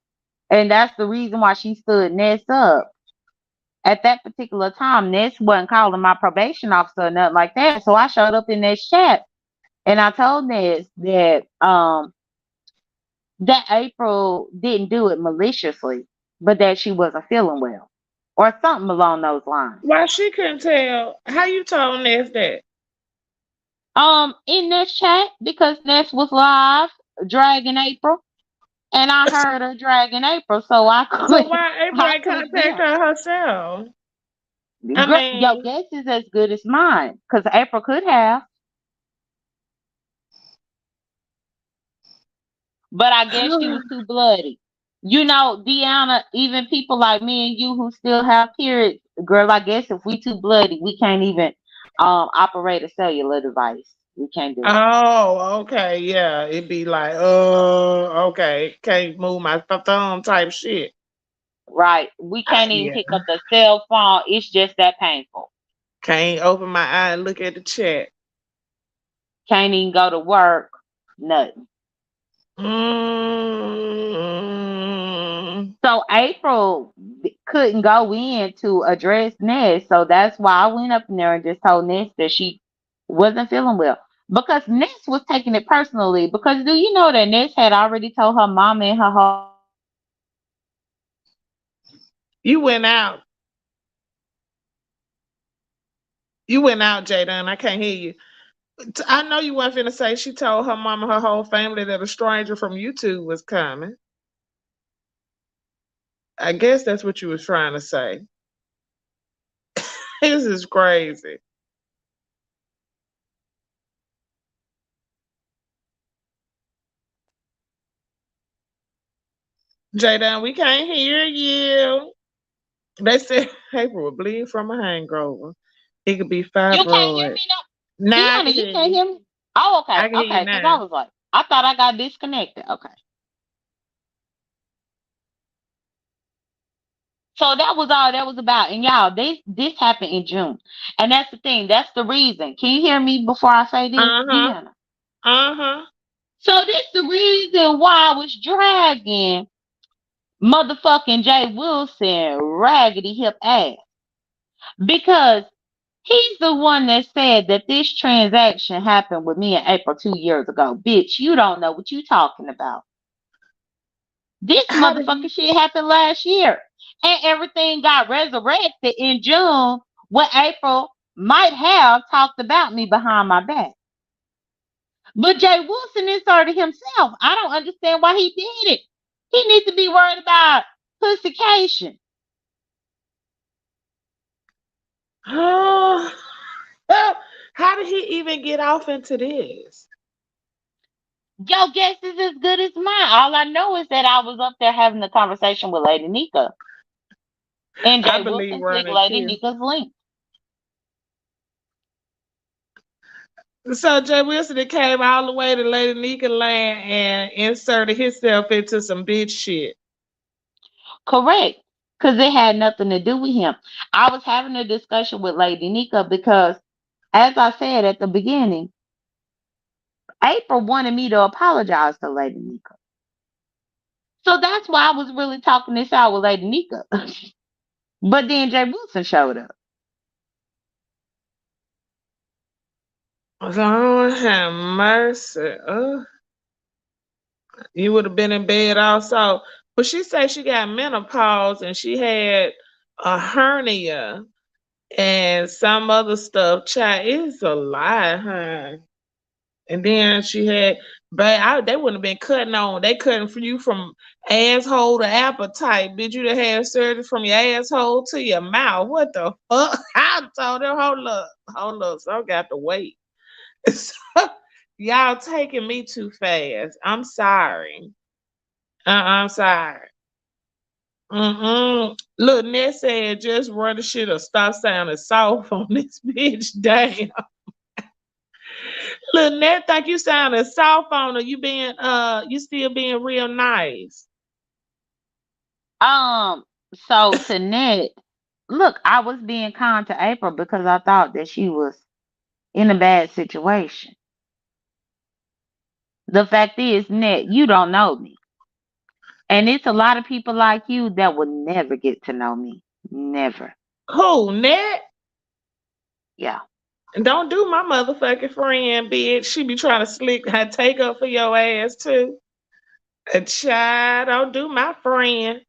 and that's the reason why she stood Ness up. At that particular time, Ness wasn't calling my probation officer or nothing like that. So I showed up in Ness chat and I told Ness that April didn't do it maliciously, but that she wasn't feeling well. Or something along those lines. Why she couldn't tell? How you told Ness that? In this chat because Ness was live, Dragon April, and I heard her Dragon April, so I So clicked, why April I ain't clicked contact them. her herself? I Your mean, guess is as good as mine, because April could have, but I guess she was too bloody. You know, Deanna, even people like me and you who still have periods, girl, I guess if we too bloody, we can't even operate a cellular device. We can't do it. oh, okay, yeah. It'd be like, okay, can't move my thumb type shit. Right. We can't even Yeah. pick up the cell phone. It's just that painful. Can't open my eye and look at the chat. Can't even go to work. Nothing. Mm, So April couldn't go in to address Ness. So that's why I went up in there and just told Ness that she wasn't feeling well. Because Ness was taking it personally. Because do you know that Ness had already told her mom and her whole you went out. You went out, Jada, and I can't hear you. I know you weren't finna say she told her mom and her whole family that a stranger from YouTube was coming. I guess that's what you was trying to say. This is crazy. Jada, we can't hear you. They said April will bleed from a hangover. It could be you can't hear fibroid. me now? Now I Deanna, can you hear can't you. hear me? Oh, okay, I can hear you okay. Because I now. was like, I thought I got disconnected. Okay. So that was all that was about. And y'all, this happened in June. And that's the thing. That's the reason. Can you hear me before I say this, Uh-huh. Deanna? Uh-huh. So that's the reason why I was dragging motherfucking Jay Wilson raggedy hip ass. Because he's the one that said that this transaction happened with me in April 2 years ago. Bitch, you don't know what you talking about. This How did motherfucking he shit happened last year. And everything got resurrected in June when April might have talked about me behind my back. But Jay Wilson inserted himself. I don't understand why he did it. He needs to be worried about pussycation. Oh, how did he even get off into this? Your guess is as good as mine. All I know is that I was up there having a conversation with Lady Nika. And I Jay believe Wilson clicked running Lady too. Nika's link. So Jay Wilson that came all the way to Lady Nika land and inserted himself into some bitch shit. Correct. Because it had nothing to do with him. I was having a discussion with Lady Nika because, as I said at the beginning, April wanted me to apologize to Lady Nika. So that's why I was really talking this out with Lady Nika. But then Jay Wilson showed up. Lord have mercy. You would have been in bed also. But she said she got menopause and she had a hernia and some other stuff. Child, it's a lie, huh? And then she had, they wouldn't have been cutting on. They cutting for you from asshole to appetite. Bitch, you to have surgery from your asshole to your mouth. What the fuck? I told them, hold up. So I got to wait. So, y'all taking me too fast. I'm sorry. I'm sorry. Look, Ned said just run the shit or stop sounding soft on this bitch. Damn. Look, Ned think you sounding soft on her. You still being real nice. Um, so to Ned, look, I was being kind to April because I thought that she was in a bad situation. The fact is, Ned, you don't know me. And it's a lot of people like you that will never get to know me. Never. Who, Ned? Yeah. Don't do my motherfucking friend, bitch. She be trying to slick I take up for your ass too. A child, don't do my friend.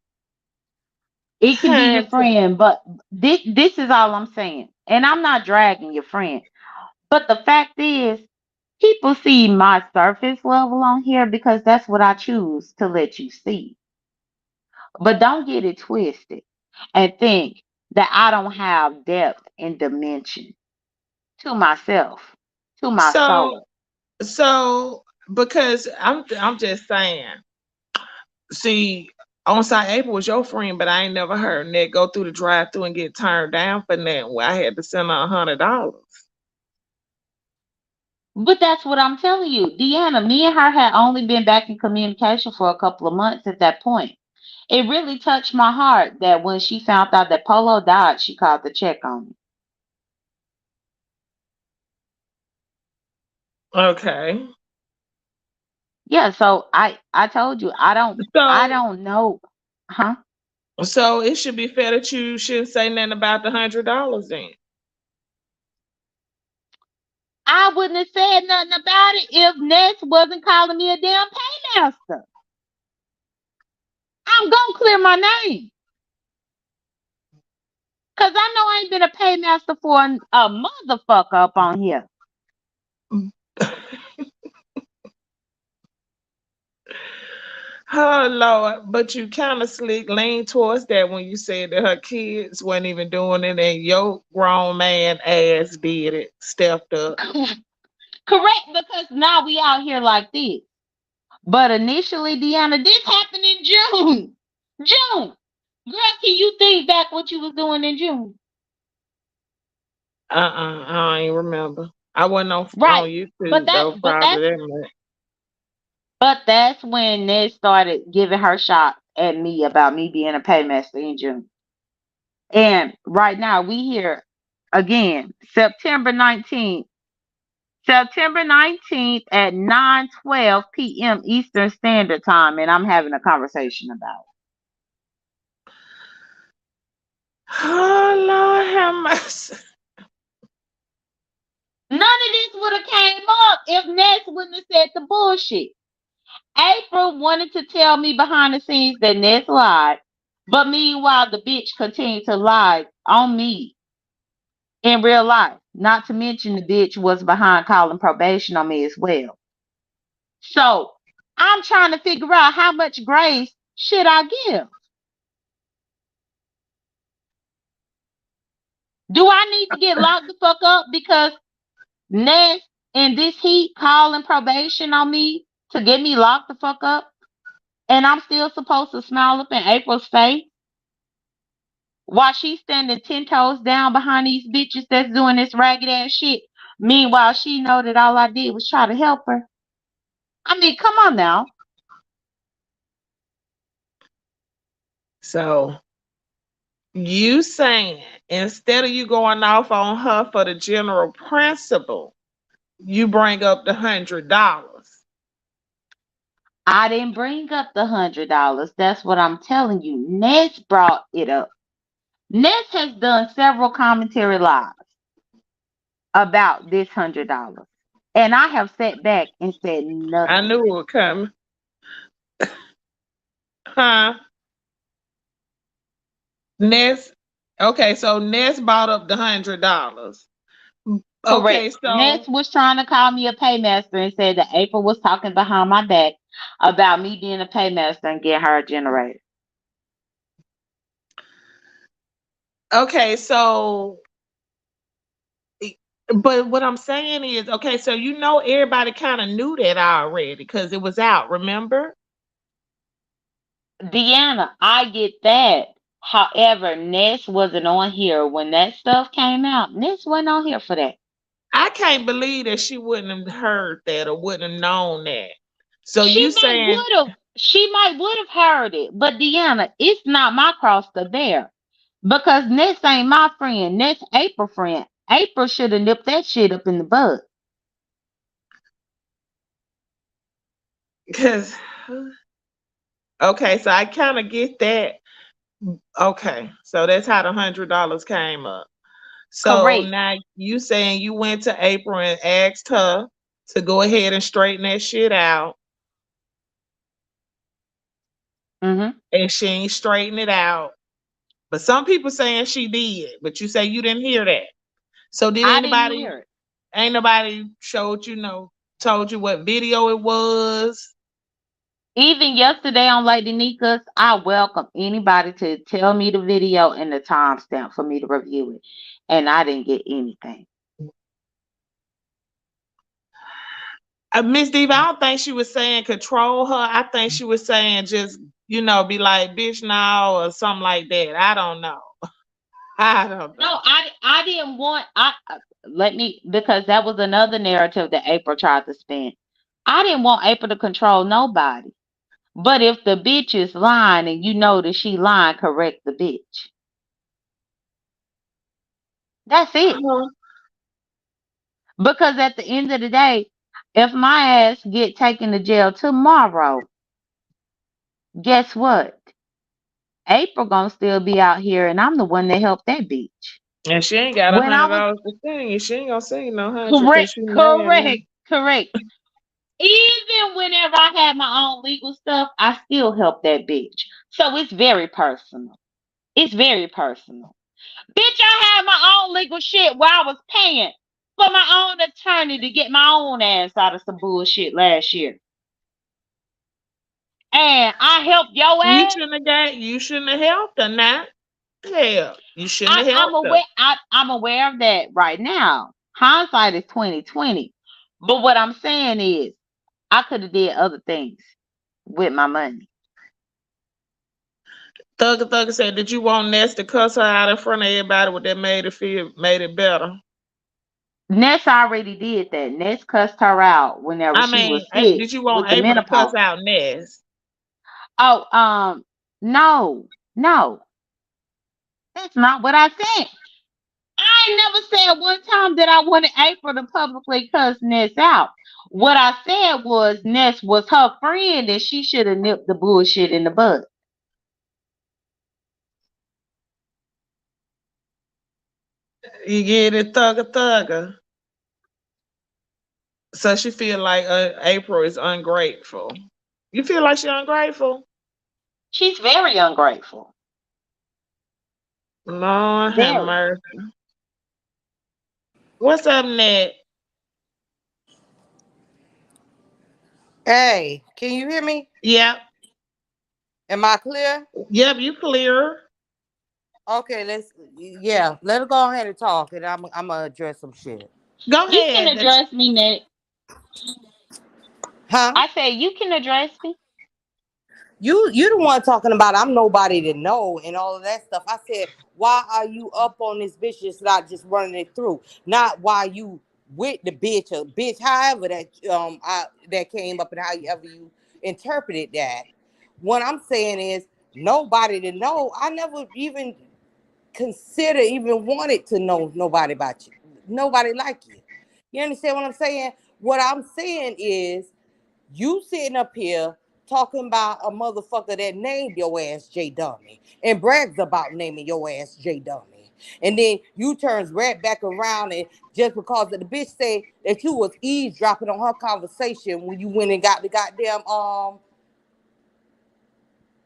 It can be your Hunter. friend, but this is all I'm saying. And I'm not dragging your friend. But the fact is, People see my surface level on here because that's what I choose to let you see. But don't get it twisted and think that I don't have depth and dimension to myself, to my So soul. so because I'm just saying. See, on site April was your friend, but I ain't never heard Ned go through the drive through and get turned down for that. Where I had to send her $100. But that's what I'm telling you. Deanna, me and her had only been back in communication for a couple of months at that point. It really touched my heart that when she found out that Polo died, she called to check on me. Okay. Yeah, so I told you I So don't know. Huh? so it should be fair that you shouldn't say nothing about the $100 then. I wouldn't have said nothing about it if Ness wasn't calling me a damn paymaster. I'm gonna clear my name. Cause I know I ain't been a paymaster for a motherfucker up on here. Oh Lord, but you kind of slick lean towards that when you said that her kids weren't even doing it and your grown man ass did it, stepped up. Correct, because now we out here like this. But initially, Deanna, this happened in June. June. Girl, can you think back what you was doing in June? I ain't remember. I wasn't Right. on But YouTube that though, but probably that's that much. but that's when Ned started giving her shots at me about me being a paymaster in June. And right now we here again, September 19th at 9:12 p.m. Eastern Standard Time, and I'm having a conversation about Oh Lord have mercy. it. None of this would have came up if Ness wouldn't have said the bullshit. April wanted to tell me behind the scenes that Ness lied, but meanwhile the bitch continued to lie on me in real life. Not to mention the bitch was behind calling probation on me as well. So I'm trying to figure out how much grace should I give. Do I need to get locked the fuck up because Ness in this heat calling probation on me to get me locked the fuck up? And I'm still supposed to smile up in April's face while she's standing 10 toes down behind these bitches that's doing this ragged ass shit. Meanwhile, she know that all I did was try to help her. I mean, come on now. So you saying instead of you going off on her for the general principle, you bring up the $100. I didn't bring up the $100. That's what I'm telling you. Ness brought it up. Ness has done several commentary lives about this $100. And I have sat back and said I nothing. knew it would come. Huh? Ness. Okay, so Ness bought up the $100. Okay, Correct. so Ness was trying to call me a paymaster and said that April was talking behind my back about me being a paymaster and getting her a generator. okay, so but what I'm saying is, okay, so you know everybody kind of knew that already because it was out, remember? Deanna, I get that. However, Ness wasn't on here when that stuff came out. Ness wasn't on here for that. I can't believe that she wouldn't have heard that or wouldn't have known that. So you She might saying, would have. She might would have heard it, but Deanna, it's not my cross to bear because Ness ain't my friend. Ness April friend. April should have nipped that shit up in the bud. because, okay, so I kind of get that. Okay, so that's how the $100 came up. So Correct. now you saying you went to April and asked her to go ahead and straighten that shit out, Mm-hmm. and she ain't straighten it out. But some people saying she did, but you say you didn't hear that. So did I didn't anybody? hear it. Ain't nobody showed you no. told you what video it was. Even yesterday on Lady Nika's, I welcome anybody to tell me the video and the timestamp for me to review it. And I didn't get anything. Miss Diva, I don't think she was saying control her. I think she was saying just, be like, bitch, now or something like that. I don't know. I don't know. No, I didn't want because that was another narrative that April tried to spin. I didn't want April to control nobody. But if the bitch is lying and you know that she lying, correct the bitch. That's it. Because at the end of the day, if my ass get taken to jail tomorrow, guess what? April gonna still be out here, and I'm the one that helped that bitch. And she ain't got $100 to sing. She ain't gonna sing no $100. Correct. Even whenever I had my own legal stuff, I still help that bitch. So it's very personal. It's very personal. Bitch, I had my own legal shit where I was paying for my own attorney to get my own ass out of some bullshit last year. And I helped your ass. You shouldn't have helped her now. Hell, you shouldn't have helped her. I'm aware of that right now. Hindsight is 2020. But what I'm saying is, I could have did other things with my money. Thugger said, did you want Ness to cuss her out in front of everybody? What that made it better? Ness already did that. Ness cussed her out whenever she was sick. Did you want April to cuss out Ness? Oh, no. That's not what I said. I never said one time that I wanted April to publicly cuss Ness out. What I said was Ness was her friend and she should have nipped the bullshit in the bud. You get it, Thugger. So she feel like April is ungrateful. You feel like she's ungrateful? She's very ungrateful. Lord have mercy. What's up, Ned? Hey, can you hear me? Yep. Am I clear? Yep, you clear. Okay, let her go ahead and talk, and I'm gonna address some shit. Go ahead. You can address me, Ned. Huh? I said you can address me. You the one talking about I'm nobody to know and all of that stuff. I said, why are you up on this bitch just not just running it through? Not why you with the bitch or bitch, however that came up and however you interpreted that. What I'm saying is nobody to know. I never even wanted to know nobody about you. Nobody like you. You understand what I'm saying? What I'm saying is you sitting up here talking about a motherfucker that named your ass J Dummy and brags about naming your ass J Dummy. And then you turns right back around and just because of the bitch say that you was eavesdropping on her conversation when you went and got the goddamn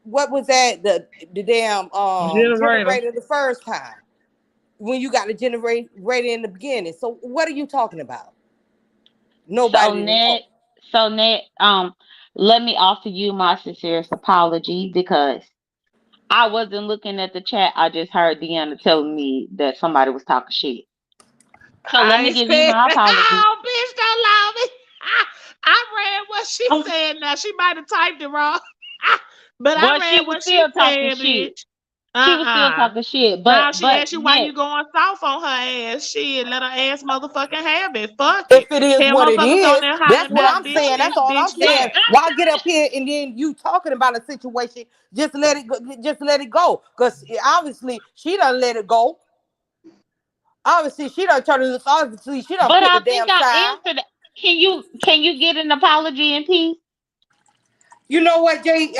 what was that? The damn generator the first time. When you got the generator in the beginning. So what are you talking about? Nobody. So Ned, let me offer you my sincerest apology because I wasn't looking at the chat. I just heard Deanna telling me that somebody was talking shit. So let me give you my apology. Oh, bitch, don't lie me. I read what she said. Now she might have typed it wrong, but I read what she said, bitch. She was still talking shit, but now she asked you why you going soft on her ass. Shit, let her ass motherfucking have it. Fuck it. If it is what it is, that's what I'm bitch, saying. That's all I'm saying. Why get up here and then you talking about a situation? Just let it go. Just let it go. Because obviously she done let it go. Obviously she done turned this. Obviously she done. But I think I answered. Can you get an apology in peace? You know what, Jay?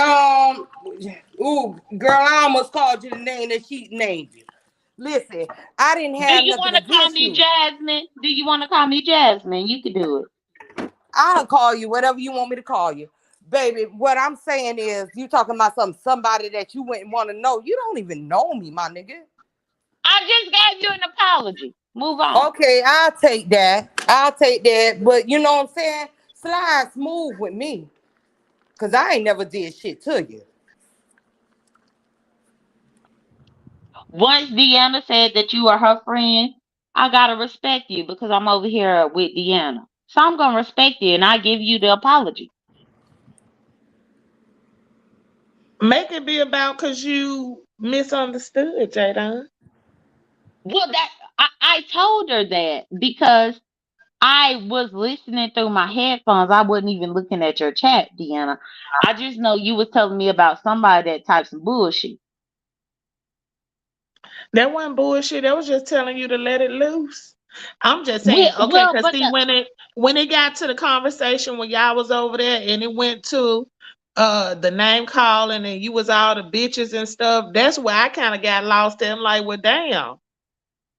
Ooh, girl, I almost called you the name that she named you. Listen, I didn't have. Do you want to call me Jasmine? Do you want to call me Jasmine? You can do it. I'll call you whatever you want me to call you, baby. What I'm saying is, you talking about somebody that you wouldn't want to know. You don't even know me, my nigga. I just gave you an apology. Move on. Okay, I'll take that. But you know what I'm saying? slide smooth with me. Cause I ain't never did shit to you. Once Deanna said that you are her friend, I gotta respect you because I'm over here with Deanna. So I'm gonna respect you and I give you the apology. Make it be about because you misunderstood, Jada. Well, I told her that because I was listening through my headphones. I wasn't even looking at your chat, Deanna. I just know you was telling me about somebody that types some bullshit. That wasn't bullshit. That was just telling you to let it loose. I'm just saying, okay, Well, because but see, when it got to the conversation when y'all was over there and it went to the name calling and you was all the bitches and stuff, that's where I kind of got lost there. I'm like, well, damn.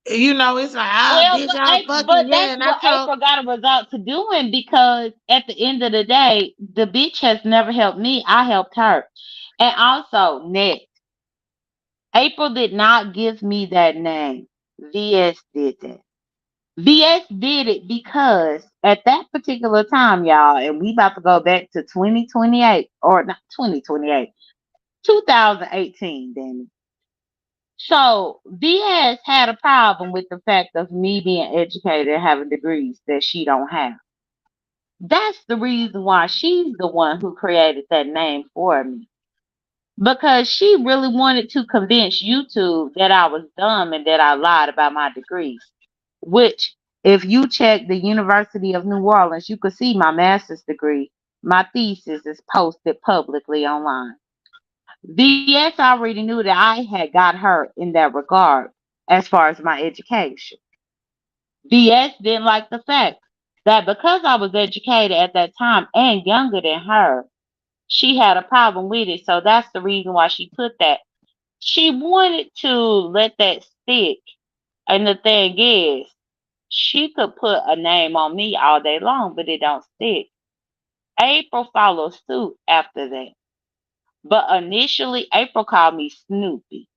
You know, it's like, ah, well, bitch, but y'all but fucking, yeah. that's And I what told, April got a result to doing because at the end of the day, the bitch has never helped me. I helped her, and also next, April did not give me that name. VS did that. VS did it because at that particular time, y'all, and we about to go back to 2028 or not 2028, 2018, damn it. So VS had a problem with the fact of me being educated and having degrees that she don't have. That's the reason why she's the one who created that name for me. Because she really wanted to convince YouTube that I was dumb and that I lied about my degrees. Which, if you check the University of New Orleans, you could see my master's degree. My thesis is posted publicly online. VS already knew that I had got her in that regard as far as my education. VS didn't like the fact that because I was educated at that time and younger than her, she had a problem with it. So that's the reason why she put that. She wanted to let that stick. And the thing is, she could put a name on me all day long, but it don't stick. April followed suit after that. But initially, April called me Snoopy.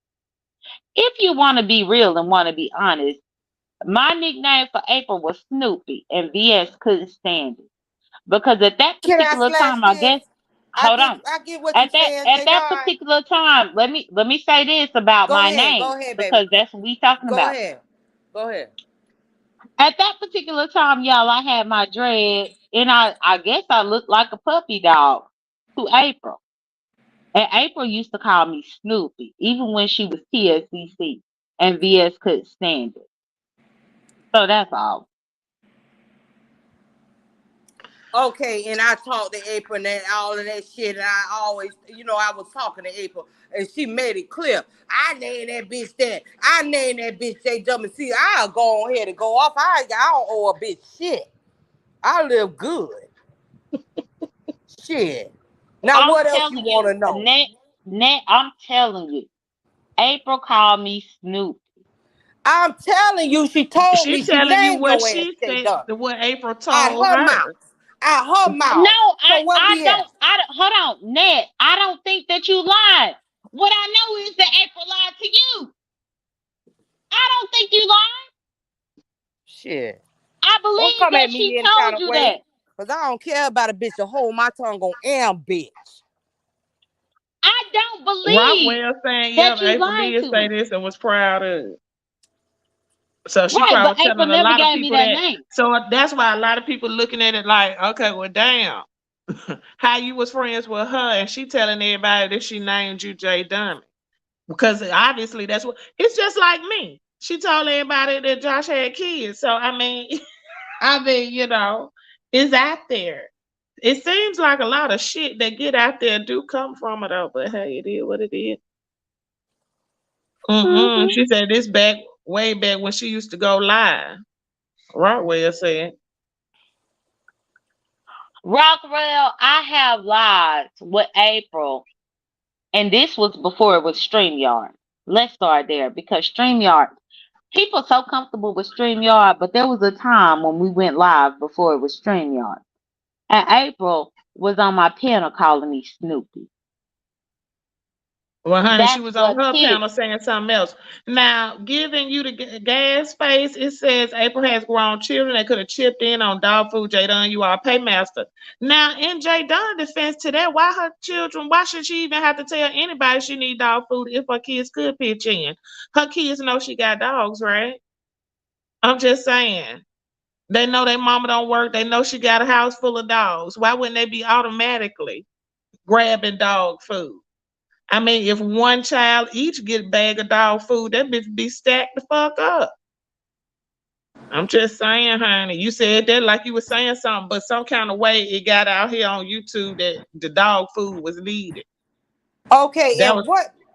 If you want to be real and want to be honest, my nickname for April was Snoopy, and VS couldn't stand it. Because at that Can I particular slash time, I guess, this? hold on. I get what you saying, At J that Dot. particular time, let me say this about my name Go ahead, baby. because that's what we talking Go about. ahead. Go ahead. At that particular time, y'all, I had my dread, and I guess I looked like a puppy dog to April. And April used to call me Snoopy, even when she was TSCC, and VS couldn't stand it. So that's all. Okay, and I talked to April and all of that shit, and I always, I was talking to April, and she made it clear. I named that bitch that. I named that bitch J W. See, I'll go on here and go off. I don't owe a bitch shit. I live good. Shit. Now, I'm what else you telling want you, to know? I'm telling you, April called me Snoopy. I'm telling you, she told she me she telling you named what your ass she J said, W. what April Out told her mouth. her. Out her mouth. No, So what I BS? don't. Hold on, Ned. I don't think that you lied. What I know is that April lied to you. I don't think you lied. Shit. I Don't believe come that at she me any kind told of you way. that. Because I don't care about a bitch to hold my tongue on am bitch. I don't believe Rockwell saying, that yep, you April lied did to say me. this and was proud of it. So she Right, probably but was April telling a never lot of gave me people that that. name. So that's why a lot of people looking at it like, okay, well, damn, how you was friends with her, and she telling everybody that she named you Jay Dummy because obviously that's what. It's just like me. She told everybody that Josh had kids. So I mean, it's out there. It seems like a lot of shit that get out there do come from it though, but hey, it is what it is. Hmm. She said this back way back when she used to go live. Rockwell said. Rockwell, I have lied with April, and this was before it was StreamYard. Let's start there because StreamYard, people so comfortable with StreamYard, but there was a time when we went live before it was StreamYard. And April was on my panel calling me Snoopy. Well, honey, she That's was on what her tips. panel saying something else. Now, giving you the gas space, it says April has grown children that could have chipped in on dog food. J Dunn, you are a paymaster. Now, in J Dunn defense to that, why her children? Why should she even have to tell anybody she need dog food if her kids could pitch in? Her kids know she got dogs, right? I'm just saying. They know their mama don't work. They know she got a house full of dogs. Why wouldn't they be automatically grabbing dog food? I mean, if one child each get a bag of dog food, that bitch be stacked the fuck up. I'm just saying, honey. You said that like you were saying something, but some kind of way it got out here on YouTube that the dog food was needed. Okay, That was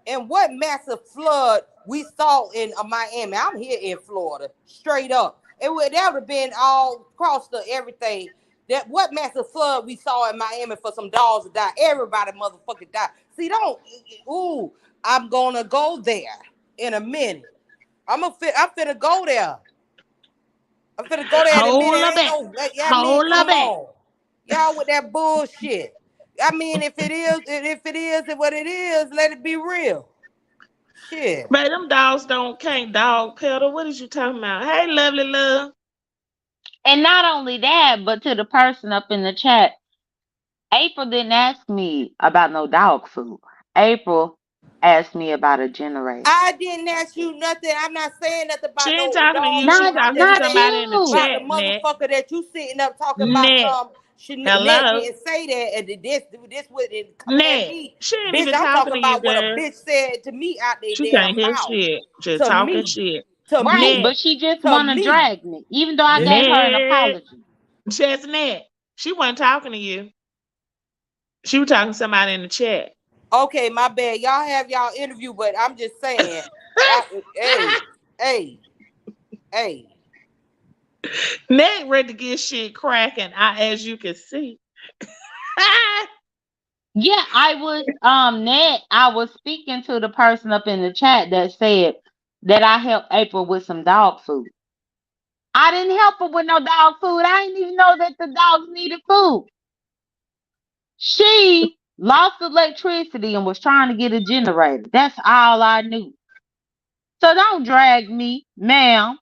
and what massive flood we saw in Miami? I'm here in Florida, straight up. That would have been all across the everything. That what massive flood we saw in Miami for some dogs to die. Everybody motherfucking died. See, don't. Ooh, I'm gonna go there in a minute. I'm finna go there. I'm finna go there in a hold minute. up Ain't back. no. I mean, Hold up come back. on, y'all with that bullshit. I mean, if it is what it is, let it be real. Shit. But them dogs can't dog pedal. What is you talking about? Hey, lovely love. And not only that, but to the person up in the chat, April didn't ask me about no dog food. April asked me about a generator. I didn't ask you nothing. I'm not saying nothing She about ain't no talking to dog you. She food. Not I'm talking to just not saying somebody in the you. about the chat, Nat. motherfucker that you sitting up talking about Nat. some. Ned Hello. didn't say that, and this what it coming at Nat. me, She ain't bitch. even I'm talking talking to you, about what a girl. bitch said to me out their She can't damn hear mouth. shit. Just To talking me, shit. to Right, Nat. me, but she just to wanna me. drag me, even though I gave her an Nat. apology. Just Nat. She wasn't talking to you. She was talking to somebody in the chat. Okay, my bad. Y'all have y'all interview, but I'm just saying. Hey, hey, hey. Nat ready to get shit cracking, as you can see. Yeah, I was Ned, I was speaking to the person up in the chat that said that I helped April with some dog food. I didn't help her with no dog food. I didn't even know that the dogs needed food. She lost electricity and was trying to get a generator. That's all I knew. So don't drag me, ma'am,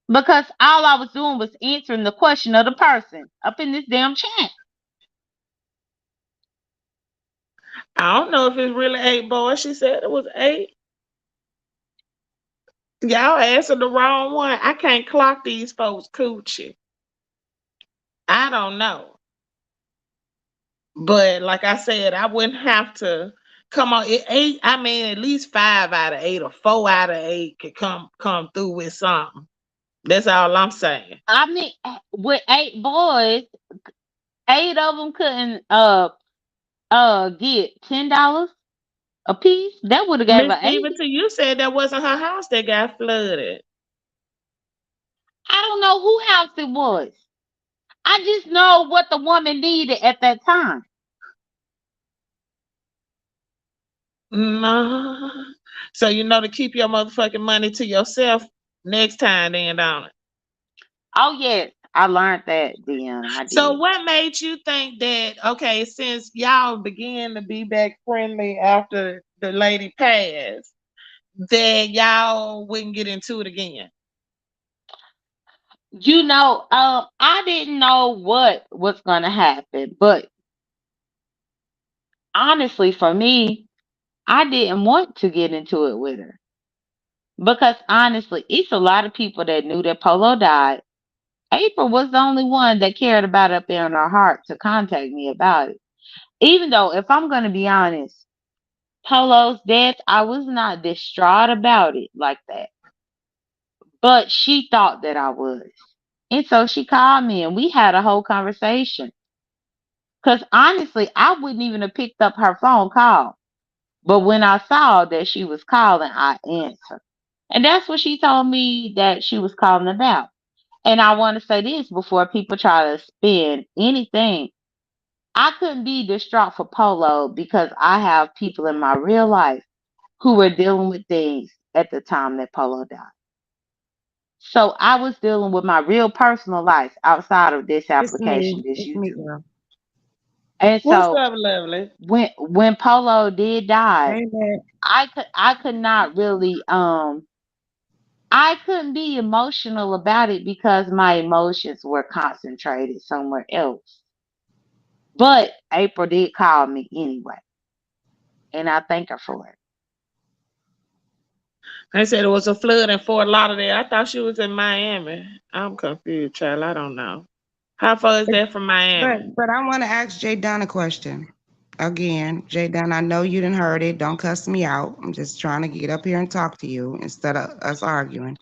because all I was doing was answering the question of the person up in this damn chat. I don't know if it's really 8 boys. She said it was 8. Y'all answered the wrong one. I can't clock these folks coochie. I don't know. But like I said, I wouldn't have to come on. 8, I mean, at least 5 out of 8 or 4 out of 8 could come through with something. That's all I'm saying. I mean, with 8 boys, 8 of them couldn't get $10 a piece. That would have gave Miss her 80. Stevenson, you said that wasn't her house that got flooded. I don't know who house it was. I just know what the woman needed at that time. No. So you know to keep your motherfucking money to yourself next time, then, don't it? Oh yes, I learned that then. I So did. what made you think that, okay, since y'all began to be back friendly after the lady passed, that y'all wouldn't get into it again? I didn't know what was gonna happen, but honestly, for me, I didn't want to get into it with her because honestly, it's a lot of people that knew that Polo died. April was the only one that cared about it up there in her heart to contact me about it. Even though, if I'm gonna be honest, Polo's death, I was not distraught about it like that. But she thought that I was. And so she called me and we had a whole conversation. Because honestly, I wouldn't even have picked up her phone call. But when I saw that she was calling, I answered. And that's what she told me that she was calling about. And I want to say this before people try to spin anything. I couldn't be distraught for Polo because I have people in my real life who were dealing with things at the time that Polo died. So I was dealing with my real personal life outside of this It's me. application, this It's me, YouTube. girl. And What's so up, lovely? when Polo did die, Amen. I could not really I couldn't be emotional about it because my emotions were concentrated somewhere else. But April did call me anyway, and I thank her for it. They said it was a flood in Fort Lauderdale. I thought she was in Miami. I'm confused, child. I don't know. How far is that from Miami? But I want to ask Jay Dunn a question. Again, Jay Dunn, I know you didn't heard it. Don't cuss me out. I'm just trying to get up here and talk to you instead of us arguing.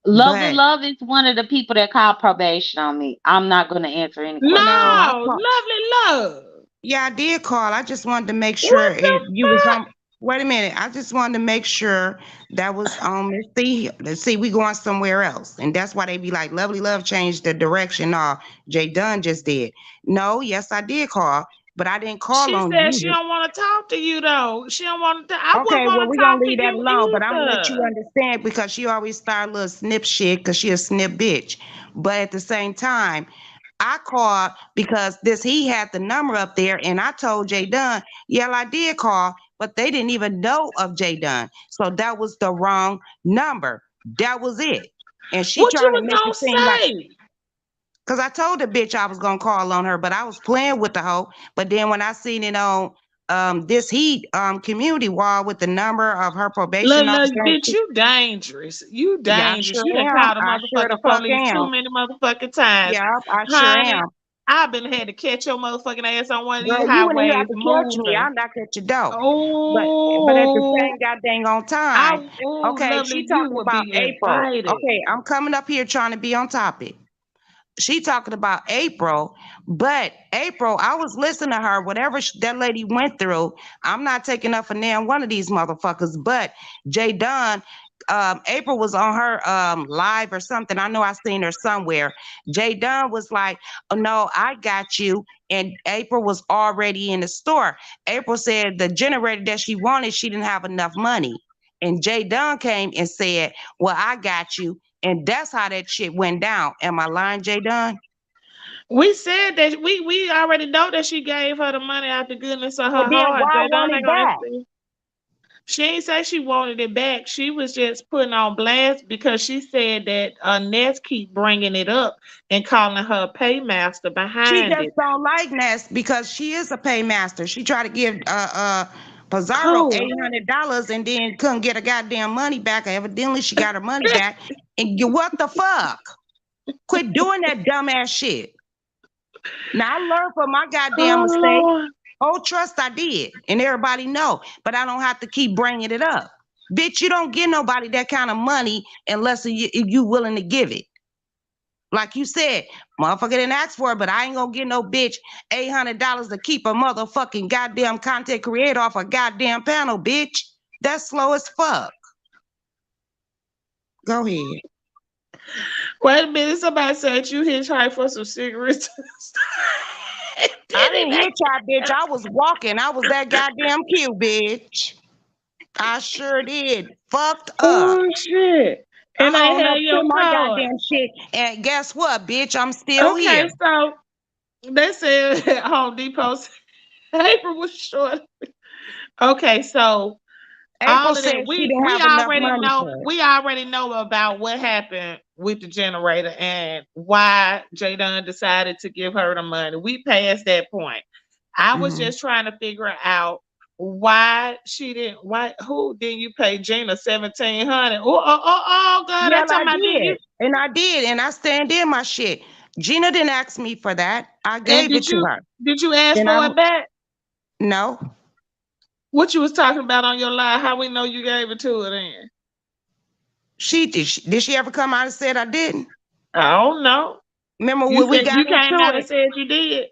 Lovely But Love is one of the people that called probation on me. I'm not going to answer any no, questions. I No, call, lovely love. yeah, I did call. I just wanted to make sure What the if you was fuck? on. Wait a minute. I just wanted to make sure that was on. See, we going somewhere else, and that's why they be like, "Lovely Love changed the direction." No, Jay Dunn just did. No, yes, I did call, but I didn't call She on said she you. don't want to talk to you though. She don't want to. I wouldn't Okay, well, want we're to gonna talk to leave that you alone, but I'm gonna let you either. understand because she always start a little snip shit because she a snip bitch. But at the same time, I called because this he had the number up there, and I told Jay Dunn, yeah, I did call, but they didn't even know of Jay Dunn. So that was the wrong number. That was it. And she What you trying to was make it gonna seem like say? because I told the bitch I was gonna call on her, but I was playing with the hoe. But then when I seen it on this heat community wall with the number of her probation Look, officer, bitch, you dangerous. You yeah, I dangerous. sure You done am. called the I sure the motherfucking fuck police am. too many motherfucking times. Yeah, I sure Honey, am. I've been had to catch your motherfucking ass on one of these Girl, you wouldn't even have highways to catch me. moving. I'll knock at your door. But at the Oh, same goddamn on time, okay, lovely, she you talking would about be April. invited. Okay, I'm coming up here trying to be on topic. She talking about April, but April, I was listening to her, whatever that lady went through. I'm not taking up for now one of these motherfuckers, but Jay Dunn, April was on her live or something. I know I seen her somewhere. Jay Dunn was like, oh, no, I got you. And April was already in the store. April said the generator that she wanted, she didn't have enough money. And Jay Dunn came and said, well, I got you. And that's how that shit went down. Am I lying, Jay Dunn? We said that we already know that she gave her the money out the goodness of Well, her then heart. why They want don't it ain't gonna back? say. She ain't say she wanted it back. She was just putting on blast because she said that Ness keep bringing it up and calling her a paymaster She behind just it. don't like Ness because she is a paymaster. She tried to give Pizarro Cool. $800 and then couldn't get her goddamn money back. Evidently, she got her money back. And what the fuck? Quit doing that dumbass shit. Now I learned from my goddamn Oh mistake. Lord. Oh, trust I did, and everybody know. But I don't have to keep bringing it up. Bitch, you don't give nobody that kind of money unless you willing to give it. Like you said, motherfucker didn't ask for it, but I ain't gonna get no bitch $800 to keep a motherfucking goddamn content creator off a goddamn panel, bitch. That's slow as fuck. Go ahead. Wait a minute, somebody said you hitchhiked for some cigarettes. I didn't hitchhike, bitch. I was walking. I was that goddamn cute, bitch. I sure did. Fucked up. Oh shit. And I I own had up to your my card. goddamn shit. And guess what, bitch? I'm still Okay, here. so they said at Home Depot April was short. Okay, so April all of said that she we didn't we have enough already money know for it. we already know about what happened with the generator and why Jadon decided to give her the money. We passed that point. I was Mhm. just trying to figure out why she didn't why who didn't you pay Gina 1,700? Oh God, Yeah, that's I talking about did you did. And I did. And I stand in my shit. Gina didn't ask me for that. I and gave it to her. did you ask And for I'm it back? no. What you was talking about on your live? How we know you gave it to her then? Did she ever come out and said I didn't? I don't know. Remember You when we said got you came into out and it? said you did.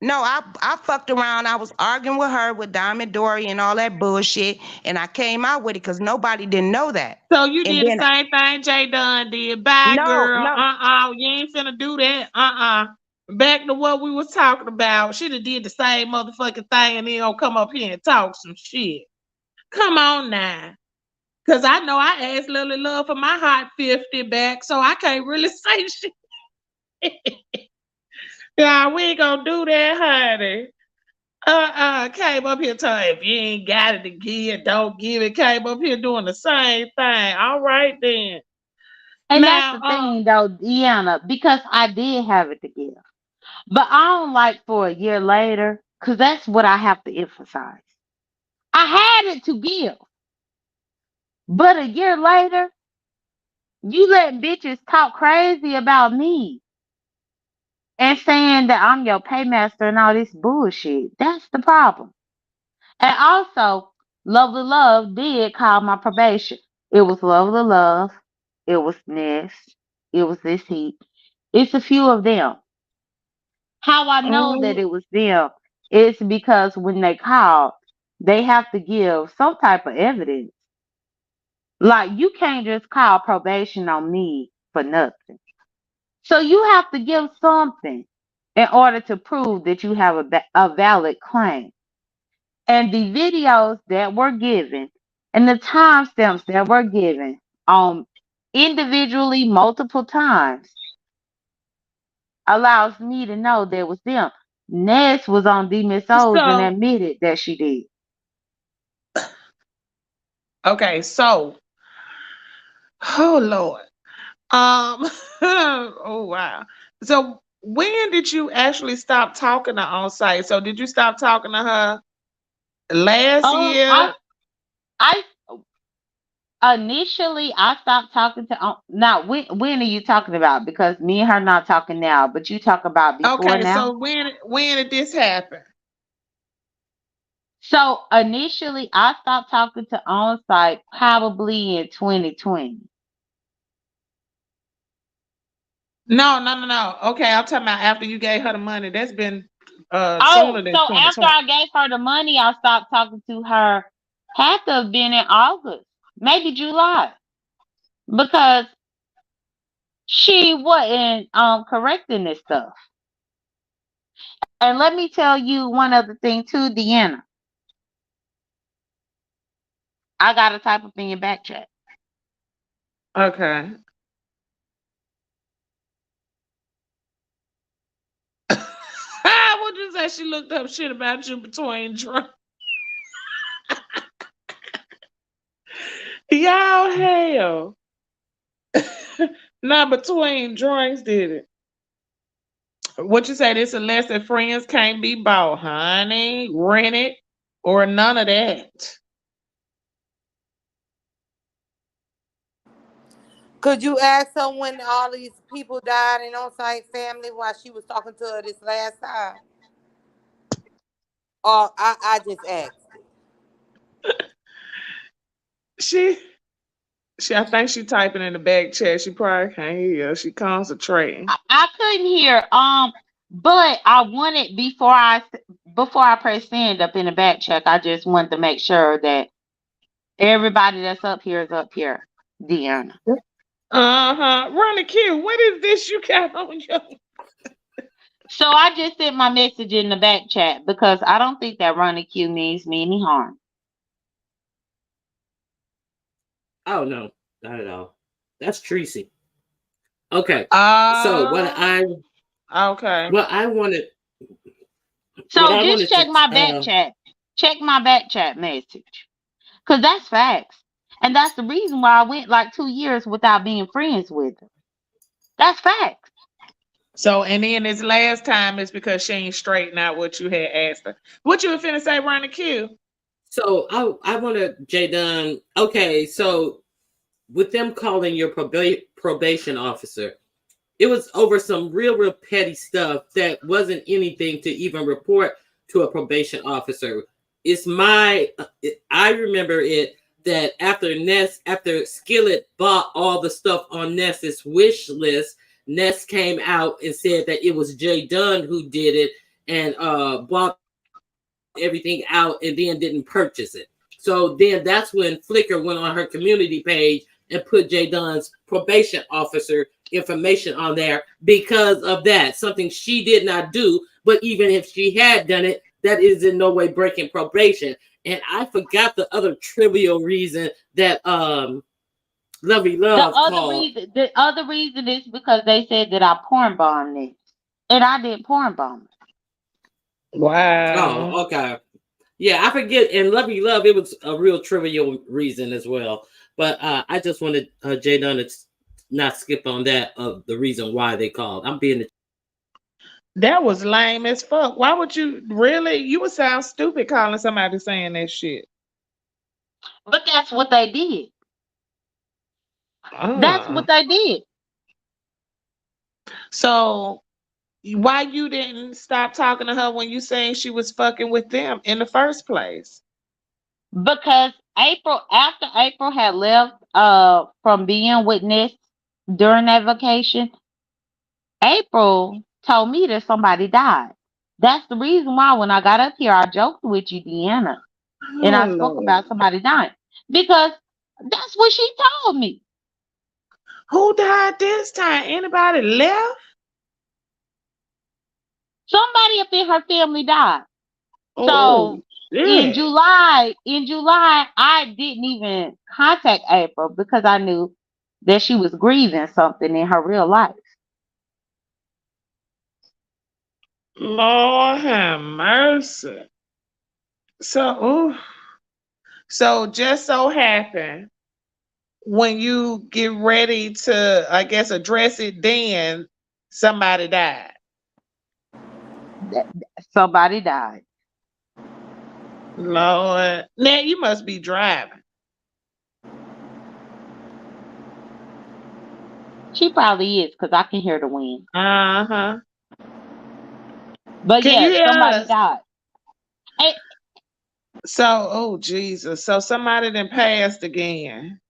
No, I fucked around. I was arguing with her with Diamond Dory and all that bullshit. And I came out with it because nobody didn't know that. So you And did the then same thing Jay Dunn did. Bye, no, girl. no, You ain't finna do that. Back to what we was talking about. She done did the same motherfucking thing and then gonna come up here and talk some shit. Come on now. Cause I know I asked Lily Love for my hot 50 back, so I can't really say shit. Yeah, we ain't gonna do that, honey. Came up here telling if you ain't got it to give, don't give it. Came up here doing the same thing. All right then. And that's Now, the thing though, Deanna, because I did have it to give. But I don't like for a year later, because that's what I have to emphasize. I had it to give. But a year later, you let bitches talk crazy about me and saying that I'm your paymaster and all this bullshit. That's the problem. And also, Lovely Love did call my probation. It was Lovely Love. It was Nest. It was this heat. It's a few of them. How I know that oh, it was them is because when they called, they have to give some type of evidence. Like you can't just call probation on me for nothing. So you have to give something in order to prove that you have a valid claim. And the videos that were given and the timestamps that were given individually multiple times allows me to know that it was them. Ness was on D Miss O's and so admitted that she did. okay, so oh Lord. oh wow. So when did you actually stop talking to on site? So did you stop talking to her last Um, I year? I initially I stopped talking to now when are you talking about? Because me and her not talking now, but you talk about before Okay, now. so when did this happen? So initially I stopped talking to on site probably in 2020. No. Okay, I'm talking about after you gave her the money. That's been Oh, sooner than so after 2020. I gave her the money, I stopped talking to her. Had to have been in August, maybe July, because she wasn't correcting this stuff. And let me tell you one other thing too, Deanna. I got to type up in your back chat. Okay. What you say? She looked up shit about you between drinks. Y'all hell. Not between drinks, did it? What you say? This a lesson friends can't be bought, honey, rented, or none of that. Could you ask her when all these people died in on-site family while she was talking to her this last time? Or I just asked it. She I think she typing in the back chat. She probably can't hear. She concentrating. I couldn't hear. But I wanted before I press send up in the back check. I just wanted to make sure that everybody that's up here is up here, Deanna. Uh-huh. Ronnie Q, what is this you got on your So I just sent my message in the back chat because I don't think that Ronnie Q means me any harm. Oh no, not at all. That's Tracy. Okay. So okay. what I wanted what So I just wanted check my to back chat. Check my back chat message. Cause that's facts. And that's the reason why I went like 2 years without being friends with her. That's facts. So and then this last time is because she ain't straighten out what you had asked her. What you were finna say, Ronnie Q? so I wanted Jay Dunn. Okay, so with them calling your probation officer, it was over some real petty stuff that wasn't anything to even report to a probation officer. I remember it that after Skillet bought all the stuff on Ness's wish list, Ness came out and said that it was Jay Dunn who did it and bought everything out and then didn't purchase it. So then that's when Flickr went on her community page and put Jay Dunn's probation officer information on there because of that. Something she did not do, but even if she had done it, that is in no way breaking probation. And I forgot the other trivial reason that Lovey Love called. The other reason is because they said that I porn bombed it. and I did porn bomb. Wow. Oh, okay. Yeah, I forget. And Lovey Love, it was a real trivial reason as well. But I just wanted Jay Dunn to not skip on that of the reason why they called. I'm being That was lame as fuck. Why would you really? You would sound stupid calling somebody saying that shit. But that's what they did. That's Uh, what they did. so why you didn't stop talking to her when you saying she was fucking with them in the first place? Because after April had left from being with Ness during that vacation, April told me that somebody died. That's the reason why when I got up here, I joked with you, Deanna, and Oh I spoke Lord. about somebody dying because that's what she told me. Who died this time? Anybody left? Somebody up in her family died. Oh So shit. in July, I didn't even contact April because I knew that she was grieving something in her real life. Lord have mercy. So, ooh. So just so happened when you get ready to, I guess, address it, then somebody died. That- Somebody died. Lord, now you must be driving. She probably is because I can hear the wind. Uh huh. But Can you yes, hear somebody us? died. And, So, oh Jesus. So somebody then passed again.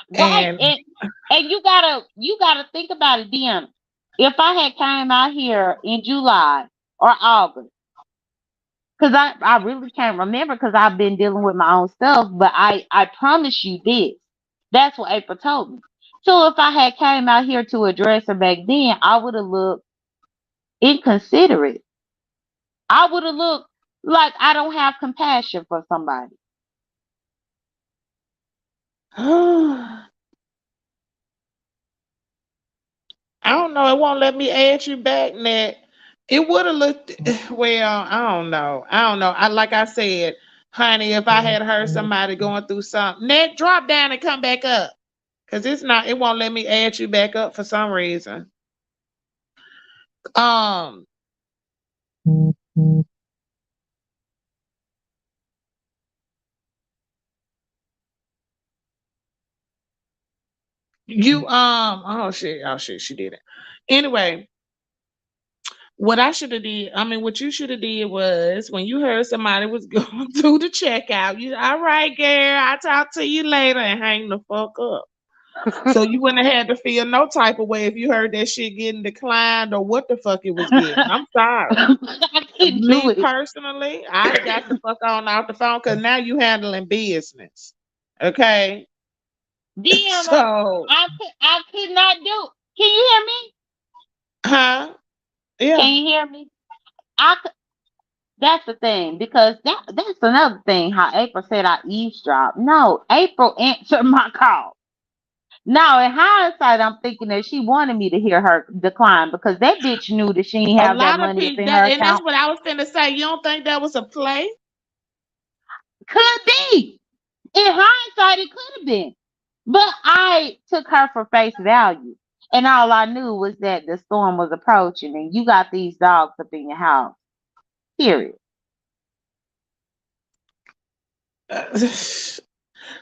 right, And and you gotta think about it, then. If I had came out here in July or August, because I really can't remember because I've been dealing with my own stuff, but I promise you this. That's what April told me. So if I had came out here to address her back then, I would have looked inconsiderate. I would have looked like I don't have compassion for somebody. I don't know. It won't let me add you back, Nat. It would have looked well. I don't know. I don't know. I like I said, honey. If I had heard somebody going through something, Nat, drop down and come back up, cause it's not. It won't let me add you back up for some reason. Um, you oh shit, she did it. Anyway, what I should have did, I mean, what you should have did was when you heard somebody was going through the checkout, you all right, girl, I'll talk to you later and hang the fuck up. So you wouldn't have had to feel no type of way if you heard that shit getting declined or what the fuck it was getting. I'm sorry. I couldn't do Me it. personally, I'd have got the fuck on off the phone because now you handling business. Okay. Deanna, So, I could not do. Can you hear me? huh? Yeah. Can you hear me? I could, that's the thing because that's another thing. How April said I eavesdropped. No, April answered my call. Now in hindsight, I'm thinking that she wanted me to hear her decline because that bitch knew that she didn't A have that lot of money up people in that, her and that's account. what I was finna say. You don't think that was a play? Could be. In hindsight, it could have been. But I took her for face value. And all I knew was that the storm was approaching and you got these dogs up in your house. Period.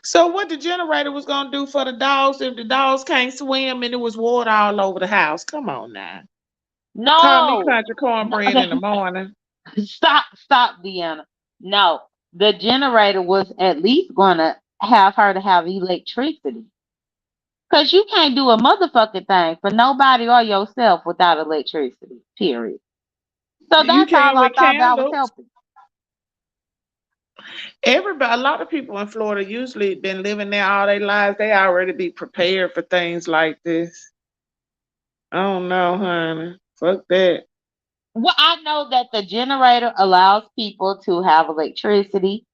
So what the generator was gonna do for the dogs if the dogs can't swim and it was water all over the house? Come on now. Call me No. country No. cornbread in the morning. Stop, Deanna. No. The generator was at least gonna have her to have electricity. Cause you can't do a motherfucking thing for nobody or yourself without electricity. Period. So You that's came all I with thought that was candles. helping. Everybody, a lot of people in Florida usually been living there all their lives. They already be prepared for things like this. I don't know, honey. Fuck that. Well, I know that the generator allows people to have electricity.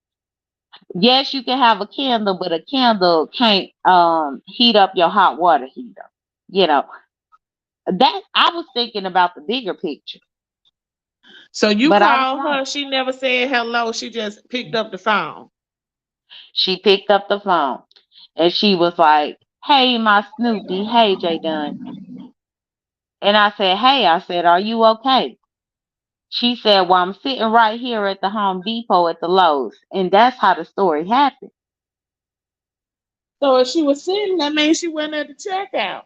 Yes, you can have a candle, but a candle can't heat up your hot water heater. You know. That I was thinking about the bigger picture, So you but I don't called know. her, she never said hello, she just picked up the phone. She picked up the phone and she was like, "Hey, my Snoopy. Hey, J Dunn." And I said, "Hey," I said, "Are you okay?" She said, "Well, I'm sitting right here at the Home Depot at the Lowe's." And that's how the story happened. So if she was sitting, that means she went at the checkout.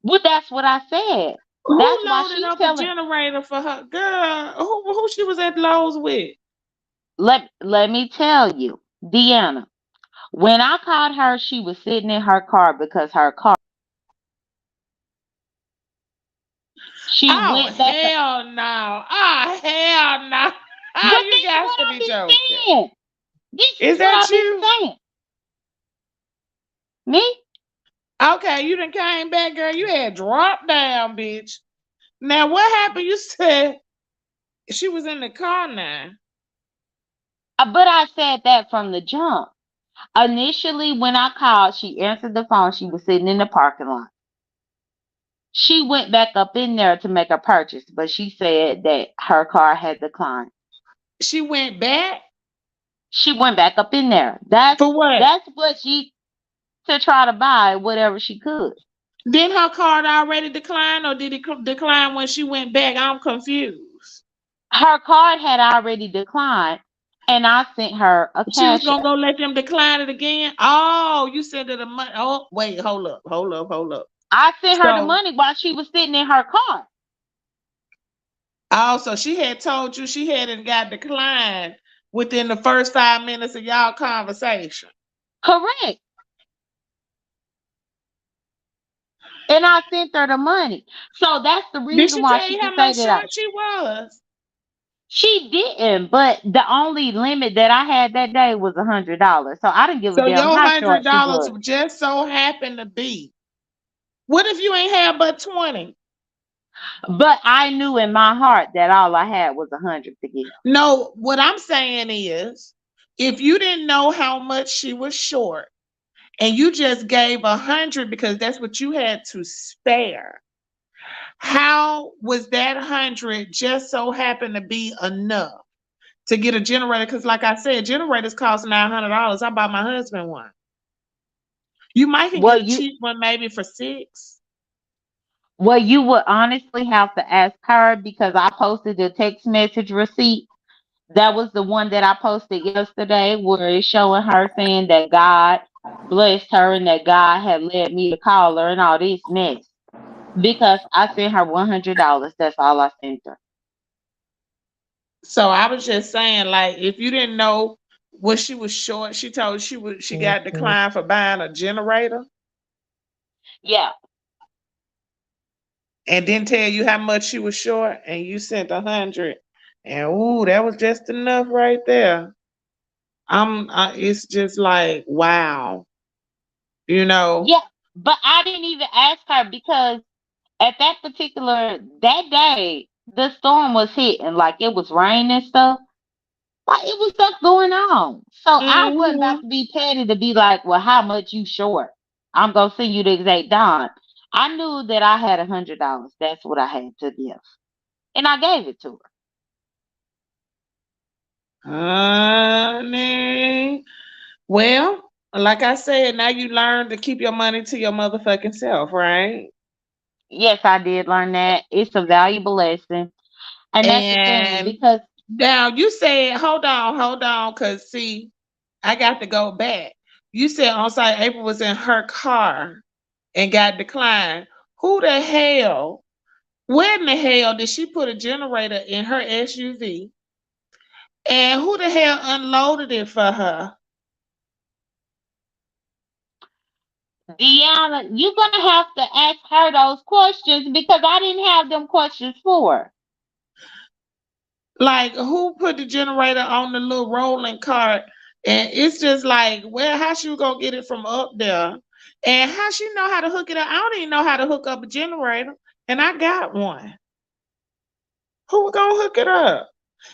Well, that's what I said. Who That's why loaded she's up a telling. generator for her? Girl, who she was at Lowe's with? Let me tell you, Deanna. When I called her, she was sitting in her car because her car. She Oh, went back up. hell no. Oh, hell no. But Oh, you this is got what to I've be been joking. saying. This is Is what that I've been you? saying. Me? Okay, you done came back, girl. You had dropped down, bitch. Now, what happened? You said she was in the car now. But I said that from the jump. Initially, when I called, she answered the phone. She was sitting in the parking lot. She went back up in there to make a purchase, but she said that her car had declined. She went back She went back up in there. That's for what? that's what she to try to buy whatever she could. Didn't her card already decline, or did it decline when she went back? I'm confused. Her card had already declined, and I sent her a She was cash gonna app. go let them decline it again. Oh, you sent her the money. Oh, wait, hold up. I sent her the So, money while she was sitting in her car. also, she had told you she hadn't got declined within the first 5 minutes of y'all conversation. Correct. And I sent her the money. So that's the Did reason she why tell she you can how say much that I. short she was? She didn't, but the only limit that I had that day was $100. So I didn't give a So damn your how hundred short she dollars was. just so happened to be. What if you ain't had but 20? But I knew in my heart that all I had was 100 to give. No, what I'm saying is, if you didn't know how much she was short and you just gave 100 because that's what you had to spare, how was that 100 just so happen to be enough to get a generator? Because, like I said, generators cost $900. I bought my husband one. You might can Well, get a you cheap one maybe for $6. well, you would honestly have to ask her because I posted the text message receipt. That was the one that I posted yesterday where it's showing her saying that God blessed her and that God had led me to call her and all this mess. Because I sent her $100. That's all I sent her. So I was just saying, like, if you didn't know what she was short, she told she got declined for buying a generator Yeah. and didn't tell you how much she was short, and you sent 100, and ooh, that was just enough right there. It's just like wow, you know. Yeah. But I didn't even ask her because at that day, the storm was hitting. Like it was raining and stuff. Like it was stuff going on. So I wasn't Hmm. about to be petty to be like, well, how much you short? I'm gonna send you the exact dime. I knew that I had $100. That's what I had to give. And I gave it to her. Honey. Well, like I said, now you learn to keep your money to your motherfucking self, right? Yes, I did learn that. It's a valuable lesson. And that's the thing, And because now you said, hold on, because see, I got to go back. You said on site April was in her car and got declined. Who the hell, where in the hell did she put a generator in her SUV? And who the hell unloaded it for her? Deanna, you're gonna have to ask her those questions because I didn't have them questions for her. Like, who put the generator on the little rolling cart? And it's just like, well, how she gonna get it from up there? And how she know how to hook it up? I don't even know how to hook up a generator, and I got one. Who gonna hook it up?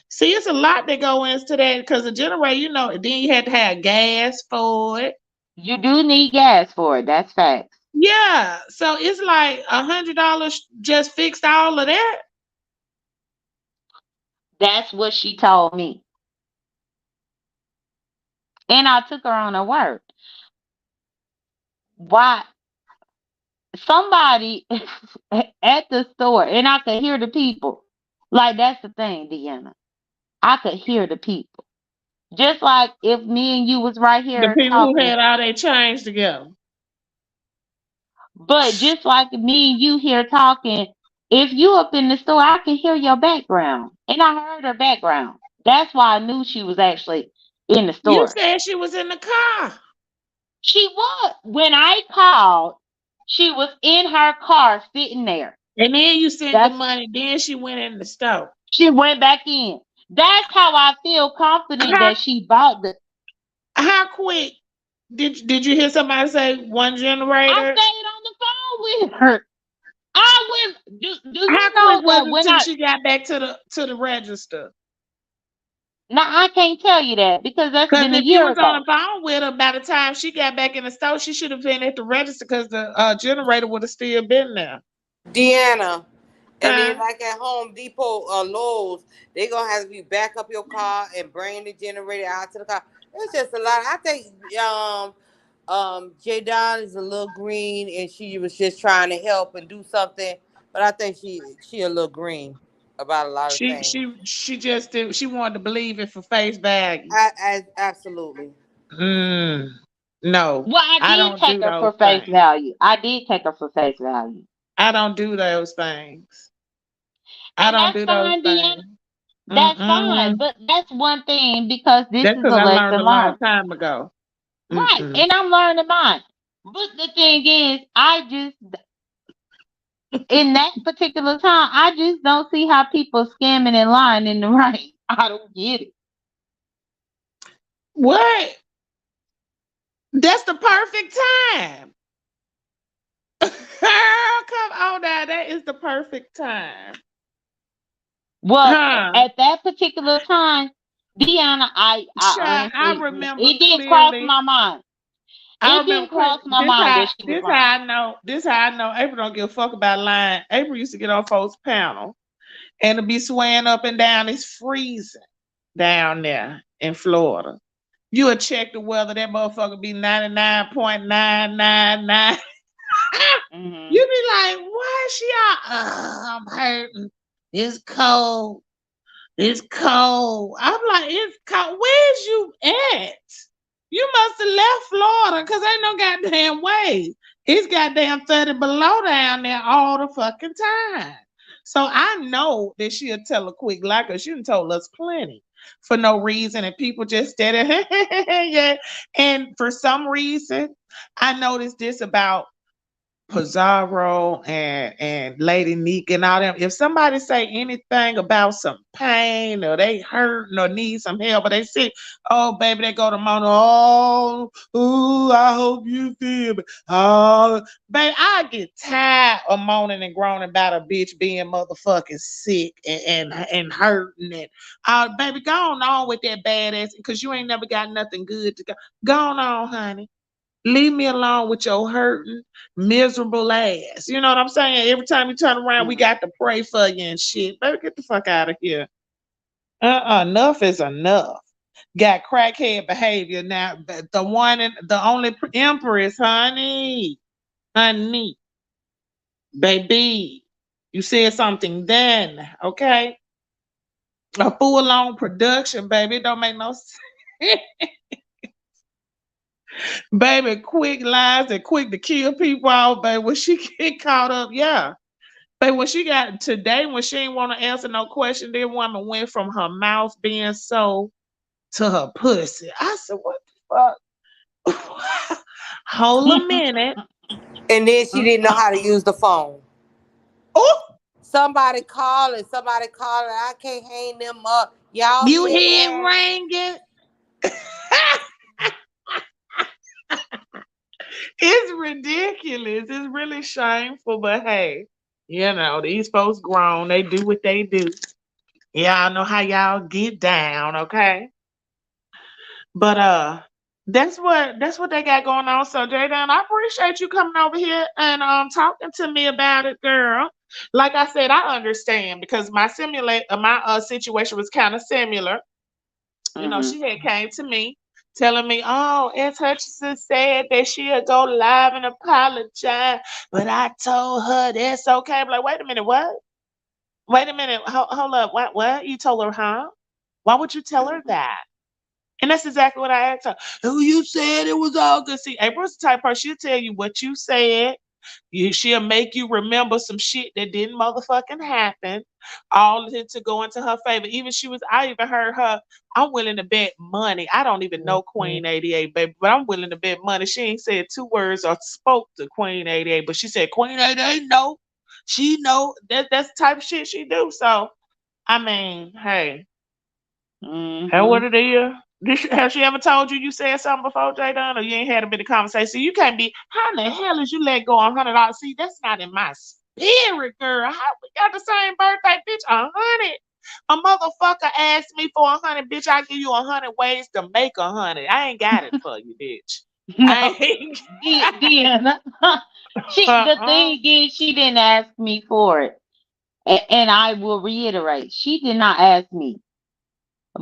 See, it's a lot that go into that because the generator, then you had to have gas for it. You do need gas for it. That's facts. Yeah. So it's like $100 just fixed all of that. That's what she told me. And I took her on her word. Why somebody at the store and I could hear the people. Like that's the thing, Deanna. I could hear the people. Just like if me and you was right The here people who talking, had all their change together. but just like me and you here talking, if you up in the store, I can hear your background. And I heard her background. That's why I knew she was actually in the You store. said she was in the car. She was. When I called, she was in her car sitting there. And then you sent the That's money. Then she went in the store. she went back in. That's how I feel confident How that she bought the how quick did you hear somebody say one I generator? stayed on the phone with her. I went do How you quick know was that it when till I she got back to the register? now I can't tell you that because that's Because been a if you year was on ago. the phone with her by the time she got back in the store, she should have been at the register because the generator would have still been there. Deanna. And then Huh? like at Home Depot or Lowe's, they gonna have you back up your car and bring the generator out to the car. It's just a lot. I think J Don is a little green and she was just trying to help and do something. But I think she a little green about a lot of She things. she she just did, she wanted to believe it for face value. Absolutely. Mm, no, Well, I I did don't take do her those for face things. value. I did take her for face value. I don't do those things. I And don't that's do those fine, Deanna. things. That's fine. Mm-mm. But that's one thing because this That's is because a I learned lesson a long learned. time ago. Right. Mm-mm. And I'm learning mine. But the thing is, I just in that particular time, I just don't see how people scamming and lying in the right. I don't get it. What? That's the perfect time. Girl, come on now. That is the perfect time. Well, Huh? at that particular time, Deanna, I Child, I honestly, remember it didn't cross clearly. my mind. I It remember didn't cross my this mind how that she was this lying. how I know this how I know April don't give a fuck about lying. April used to get on folks' panel and to be swaying up and down. It's freezing down there in Florida. You would check the weather, that motherfucker be 99.999. Hmm. You be like, why is she out? I'm hurting. It's cold. It's cold. I'm like, it's cold. Where's you at? You must have left Florida because ain't no goddamn way. It's goddamn 30 below down there all the fucking time. So I know that she'll tell a quick lie because she done told us plenty for no reason. And people just said it. Yeah. And for some reason, I noticed this about Pizarro and Lady Neek and all them. If somebody say anything about some pain or they hurting or need some help, or they sick, oh baby, they go to Mona. Oh, ooh, I hope you feel. Oh, baby, I get tired of moaning and groaning about a bitch being motherfucking sick and hurting and baby, go on with that badass because you ain't never got nothing good to go. Go on, honey. Leave me alone with your hurting, miserable ass. You know what I'm saying? Every time you turn around, we Hmm. got to pray for you and shit. Better get the fuck out of here. Enough is enough. Got crackhead behavior now. The one and the only empress, honey, baby. You said something then, okay? A full-on production, baby. It don't make no sense. Baby, quick lies and quick to kill people out, baby. When she get caught up, yeah. But when she got today, when she didn't want to answer no question, that woman went from her mouth being so to her pussy. I said, what the fuck? Hold a minute. And then she didn't know how to use the phone. Oh, Somebody calling, I can't hang them up. Y'all you still hear it there? ringing? It's ridiculous. It's really shameful, but hey, these folks grown. They do what they do. Y'all know how y'all get down, okay? But That's what they got going on. So Jaydan, I appreciate you coming over here and talking to me about it, girl. Like I said, I understand because my situation was kind of similar. You know, Mm-hmm. she had came to me telling me, "Oh, Aunt Hutchinson said that she'll go live and apologize, but I told her that's okay." I'm like, wait a minute, what? Wait a minute, hold up, what? What? You told her, huh? Why would you tell her that? And that's exactly what I asked her. Oh, you said it was all good. See, April's the type of person, she'll tell you what you said. She'll make you remember some shit that didn't motherfucking happen, all of it to go into her favor. I even heard her, I'm willing to bet money. I don't even know Queen 88, baby, but I'm willing to bet money. She ain't said two words or spoke to Queen 88, but she said, Queen 88, no. She know that's the type of shit she do. So, I mean, hey. And Mm-hmm. what it is? Has she ever told you said something before, Jay Dunn, or you ain't had a bit of conversation? So you can't be, how in the hell is you let go $100? See, that's not in my spirit, girl. How we got the same birthday, bitch? 100. A motherfucker asked me for 100, bitch. I give you 100 ways to make 100. I ain't got it for you, bitch. I No, ain't. Deanna. The Uh-uh. thing is, she didn't ask me for it, and I will reiterate, she did not ask me.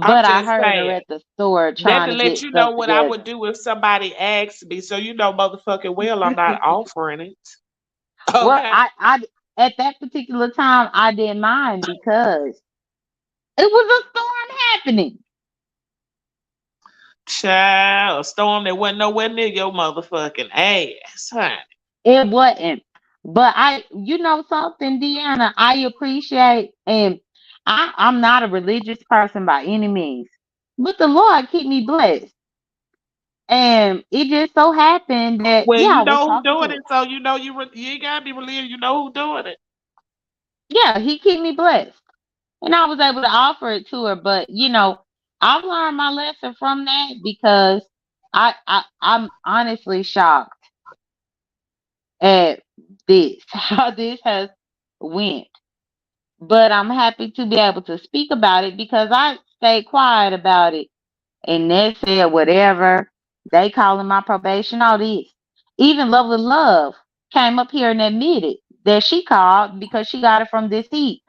I'm But I just heard her saying. at the store That trying to to let get you know stuff what I would together. do if somebody asked me. So you know motherfucking well I'm not offering it. Well, Okay. I at that particular time I didn't mind because it was a storm happening. Child, a storm that wasn't nowhere near your motherfucking ass, honey. It wasn't. But you know something, Deanna, I appreciate, and I'm not a religious person by any means, but the Lord keep me blessed. And it just so happened that, Well, yeah, you I was know who talking doing to, it, so you know you ain't gotta be religious. You know who doing it. yeah, he keep me blessed. And I was able to offer it to her. But, I've learned my lesson from that because I'm honestly shocked at this, how this has went. But I'm happy to be able to speak about it because I stayed quiet about it. And they said whatever. They calling my probation, all this. Even Lovely Love came up here and admitted that she called because she got it from this heat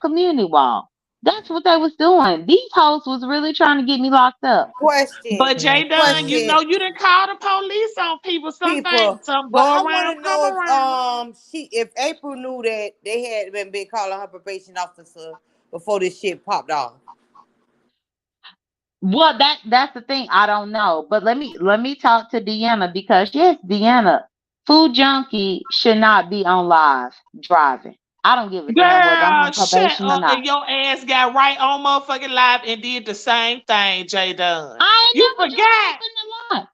community wall. That's what they was doing. These hoes was really trying to get me locked up. Question, But Jay Dunn, you question, know you didn't call the police on people. people. Some But go I want around, to come know around. if April knew that they had been calling her probation officer before this shit popped off. Well, that's the thing. I don't know. But let me talk to Deanna because yes, Deanna, Food Junkie should not be on live driving. I don't give a damn whether I'm Girl, on shut probation or up. not. And your ass got right on motherfucking live and did the same thing, Jay Dunn. I ain't You never just forgot. opened the line.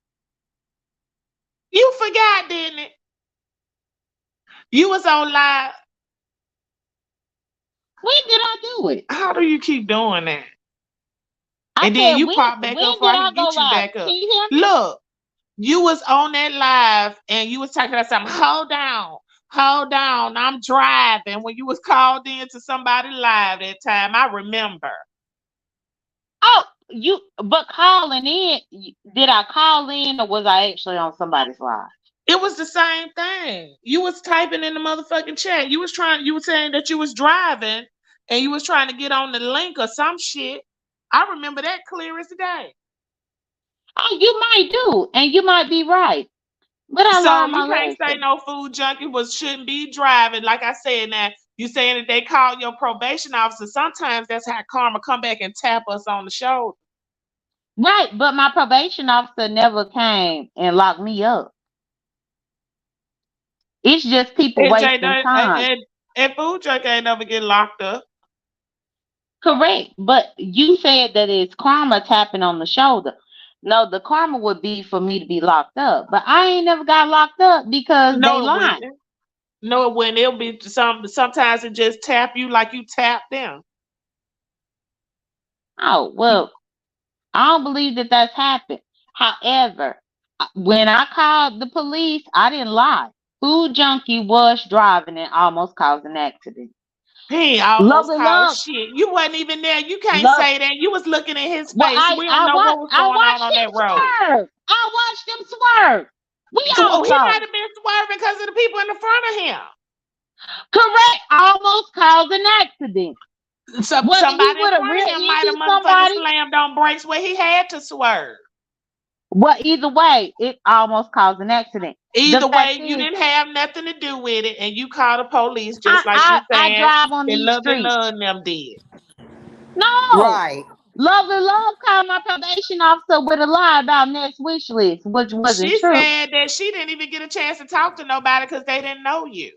You forgot, didn't it? You was on live. When did I do it? How do you keep doing that? I And then said you when pop back up when so did I I can go get you live? back Can up. you hear me? Look, you was on that live and you was talking about something. Hold on. I'm driving. When you was called in to somebody live that time, I remember. Oh, but calling in, did I call in or was I actually on somebody's live? It was the same thing. You was typing in the motherfucking chat. You were saying that you was driving and you was trying to get on the link or some shit. I remember that clear as day. Oh, you might do, and you might be right. But I So learned my you can't say lesson. no food junkie shouldn't be driving. Like I said, now you saying that they call your probation officer. Sometimes that's how karma come back and tap us on the shoulder. Right, but my probation officer never came and locked me up. It's just people And Jay, wasting time. and food junkie ain't never get locked up. Correct. But you said that it's karma tapping on the shoulder. No, the karma would be for me to be locked up. But I ain't never got locked up because they No, it lying. wouldn't. No, it wouldn't. It'll be sometimes it just tap you like you tap them. Oh, well, I don't believe that that's happened. However, when I called the police, I didn't lie. Food Junkie was driving and almost caused an accident. He Love almost and called love, shit. You wasn't even there. You can't love. say that. You was looking in his Well, face. We don't know what was I going watched on him that road. swerve. I watched him swerve. We So all he saw might it. have been swerving because of the people in the front of him. Correct. Almost caused an accident. Whether he Somebody in would have front of rear him might have ended motherfucking somebody, slammed on brakes where he had to swerve. well, either way, it almost caused an accident. The Either fact way, you is, didn't have nothing to do with it, and you called the police just like you I saying drive on that these Love and streets. Love them did. No, Right. Love and Love called my probation officer with a lie about next wish list, which wasn't She true. said that she didn't even get a chance to talk to nobody because they didn't know you.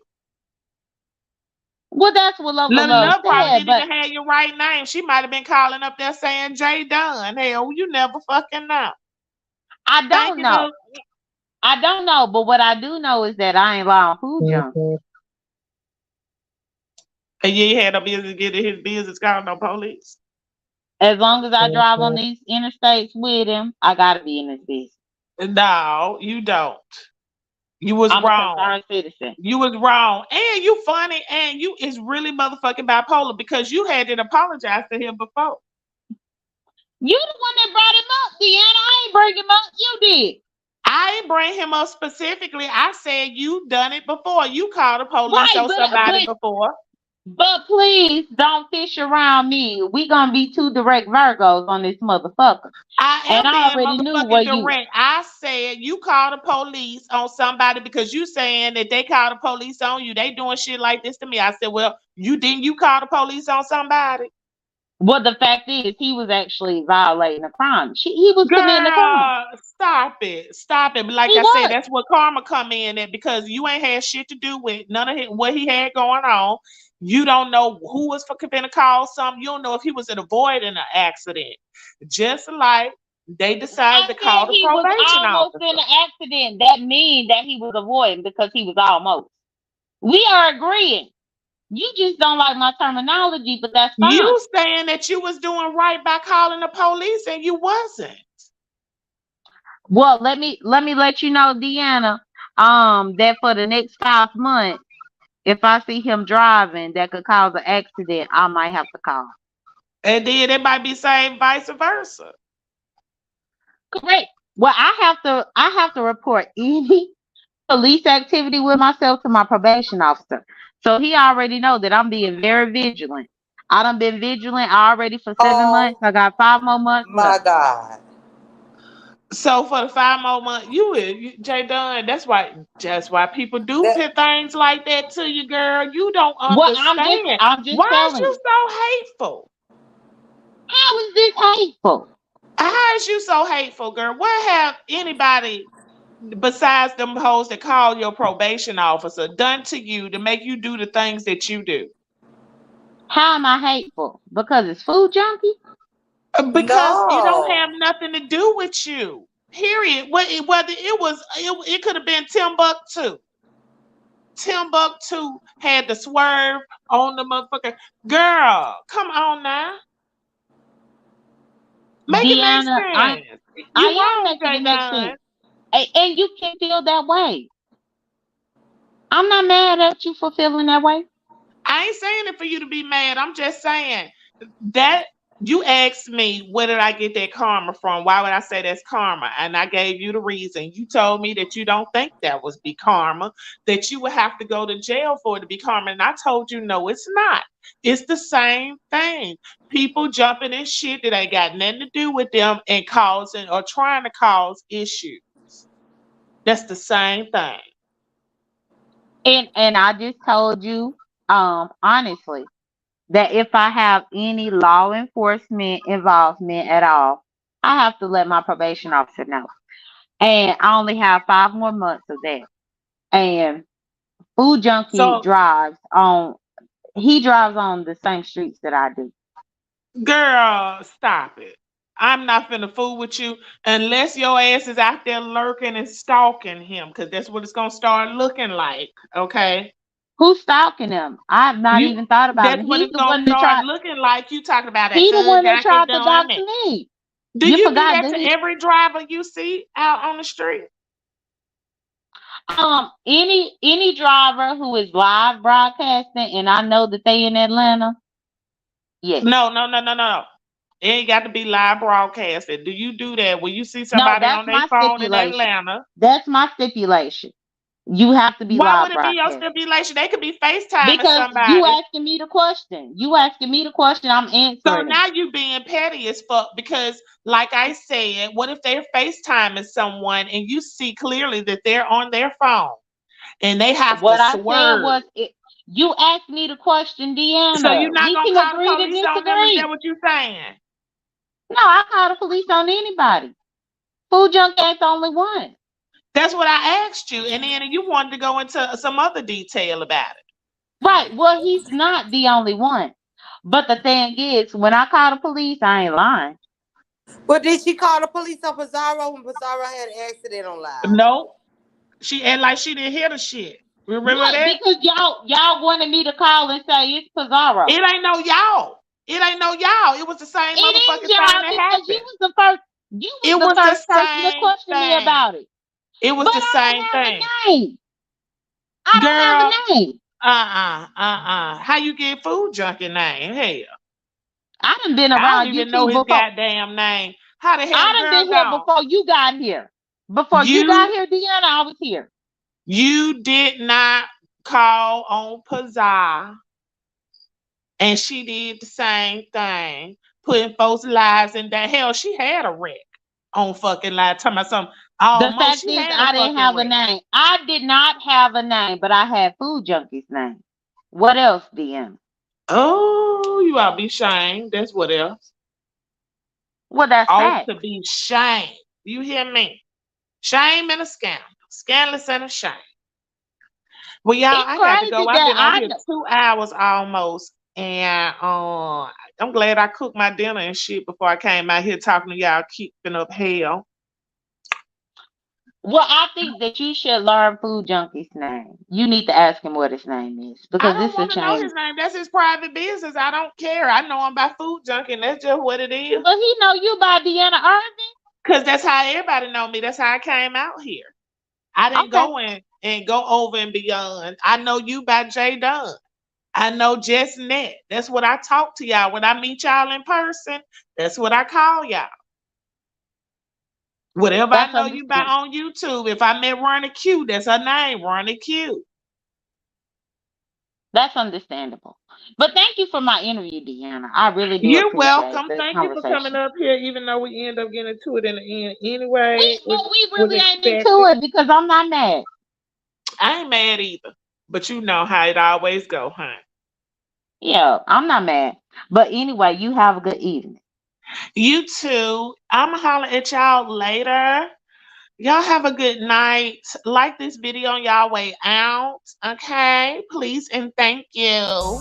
Well, that's what Love and Love and Love Love probably said, didn't but even have your right name. She might have been calling up there saying Jay Dunn. Hell, you never fucking know. I Thank don't you, know. Love. I don't know, but what I do know is that I ain't lying food junk. And you ain't had no business getting his business called no police. As long as I drive on these interstates with him, I gotta be in this business. No, you don't. You was I'm a wrong. concerned citizen. You was wrong. And you funny and you is really motherfucking bipolar because you had to apologize to him before. You the one that brought him up, Deanna. I ain't bring him up. You did. I didn't bring him up specifically. I said you done it before. You called the police Right, on somebody before. but please don't fish around me. We gonna be two direct Virgos on this motherfucker. I And am I being already knew where motherfucking direct. I said you called the police on somebody because you saying that they called the police on you. They doing shit like this to me. I said, well, you call the police on somebody? Well, the fact is, he was actually violating a crime. He was committing a crime. Girl, stop it. Stop it. But like He I said, was. that's what karma come in at because you ain't had shit to do with none of what he had going on. You don't know who was fucking gonna call something. You don't know if he was avoiding an accident. Just like they decided to call the He was probation almost officer. in an accident. That means that he was avoiding because he was almost. We are agreeing. You just don't like my terminology, but that's fine. You saying that you was doing right by calling the police and you wasn't. Well, let me let you know, Deanna, that for the next 5 months, if I see him driving that could cause an accident, I might have to call. And then it might be saying vice versa. Correct. Well, I have to report any police activity with myself to my probation officer. So he already know that I'm being very vigilant. I done been vigilant already for 7 months. I got 5 more months My left. God. So for the 5 more months, you Jay Dunn, that's why people do That, things like that to you, girl. You don't Well, understand. I'm just Why is telling you you. so hateful? How is this hateful? How is you so hateful, girl? What have anybody besides them hoes that call your probation officer done to you to make you do the things that you do? How am I hateful? Because it's food junkie? Because it don't no. have nothing to do with you. Period. Whether it could have been Timbuktu. Timbuktu had the swerve on the motherfucker. Girl, come on now. Make it make Deanna, sense. I You am wrong, making Jay it make Dunn. sense. And you can feel that way. I'm not mad at you for feeling that way. I ain't saying it for you to be mad. I'm just saying that you asked me where did I get that karma from? Why would I say that's karma? And I gave you the reason. You told me that you don't think that was be karma, that you would have to go to jail for it to be karma. And I told you no, it's not. It's the same thing. People jumping in shit that ain't got nothing to do with them and causing or trying to cause issues. That's the same thing. And I just told you, honestly, that if I have any law enforcement involvement at all, I have to let my probation officer know. And I only have 5 more months of that. And Food Junkie So drives on the same streets that I do. girl, stop it. I'm not finna fool with you unless your ass is out there lurking and stalking him, because that's what it's gonna start looking like. Okay. Who's stalking him? I've not You even thought about that's it. what it's gonna start looking like. You talking about that He the good one that Yankee tried to doing dox it. me. Do You you do forgot that that to every driver you see out on the street? Any driver who is live broadcasting, and I know that they in Atlanta, yes. No. It ain't got to be live broadcasting. Do you do that when you see somebody that's on their my phone in stipulation. Atlanta? That's my stipulation. You have to be Why live would it be your broadcasting. stipulation? They could be FaceTiming Because somebody. you asking me the question. I'm answering. So it. now you being petty as fuck because, like I said, what if they're FaceTiming someone and you see clearly that they're on their phone and they have What to I said swerve? was, you asked me the question, Deanna. So you're not We gonna can call the agree to police on them? Is disagree. that what you're saying? No, I call the police on anybody. Food junk ain't the only one. That's what I asked you, and then you wanted to go into some other detail about it. Right. Well, he's not the only one. But the thing is, when I call the police, I ain't lying. But did she call the police on Pizarro when Pizarro had an accident on live? No, she act like she didn't hear the shit. Remember What? that? Because y'all wanted me to call and say it's Pizarro. It ain't no y'all. It was the same motherfucking thing that happened. You was the first. You was the first person to question me about it. It was the same thing. I don't have a name. How you get Food Junkie name? Hell, I done been I around don't even YouTube know his before. goddamn name. How the hell? I done been here before you got here. Before you got here, Deanna, I was here. You did not call on Pizarro, and she did the same thing, putting folks' lives in that. Hell, she had a wreck on fucking live. Talking about something. The fact is, I didn't have a name. I did not have a name, but I had Food Junkie's name. What else, Deanna? Oh, you ought to be shamed. That's what else. Well, that's ought that. to be shamed. You hear me? Shame and a scandal. Scandalous and a shame. Well, y'all, I got to go. I've been on here 2 hours almost. And I'm glad I cooked my dinner and shit before I came out here talking to y'all, keeping up hell. Well, I think that you should learn Food Junkie's name. You need to ask him what his name is. Because I don't want to know his name. That's his private business. I don't care. I know him by Food Junkie, and that's just what it is. But he know you by Deanna Irvin. Because that's how everybody know me. That's how I came out here. I didn't go in and go over and beyond. I know you by J Dunn. I know Just Net. That's what I talk to y'all. When I meet y'all in person, that's what I call y'all. Whatever I know you by on YouTube. If I met Ronnie Q, that's her name, Ronnie Q. That's understandable. But thank you for my interview, Deanna. I really do. You're welcome. Thank you for coming up here, even though we end up getting to it in the end anyway. We really ain't into it because I'm not mad. I ain't mad either. But you know how it always go, huh? Yeah, I'm not mad. But anyway, you have a good evening. You too. I'm going to holler at y'all later. Y'all have a good night. Like this video on y'all way out. Okay? Please and thank you.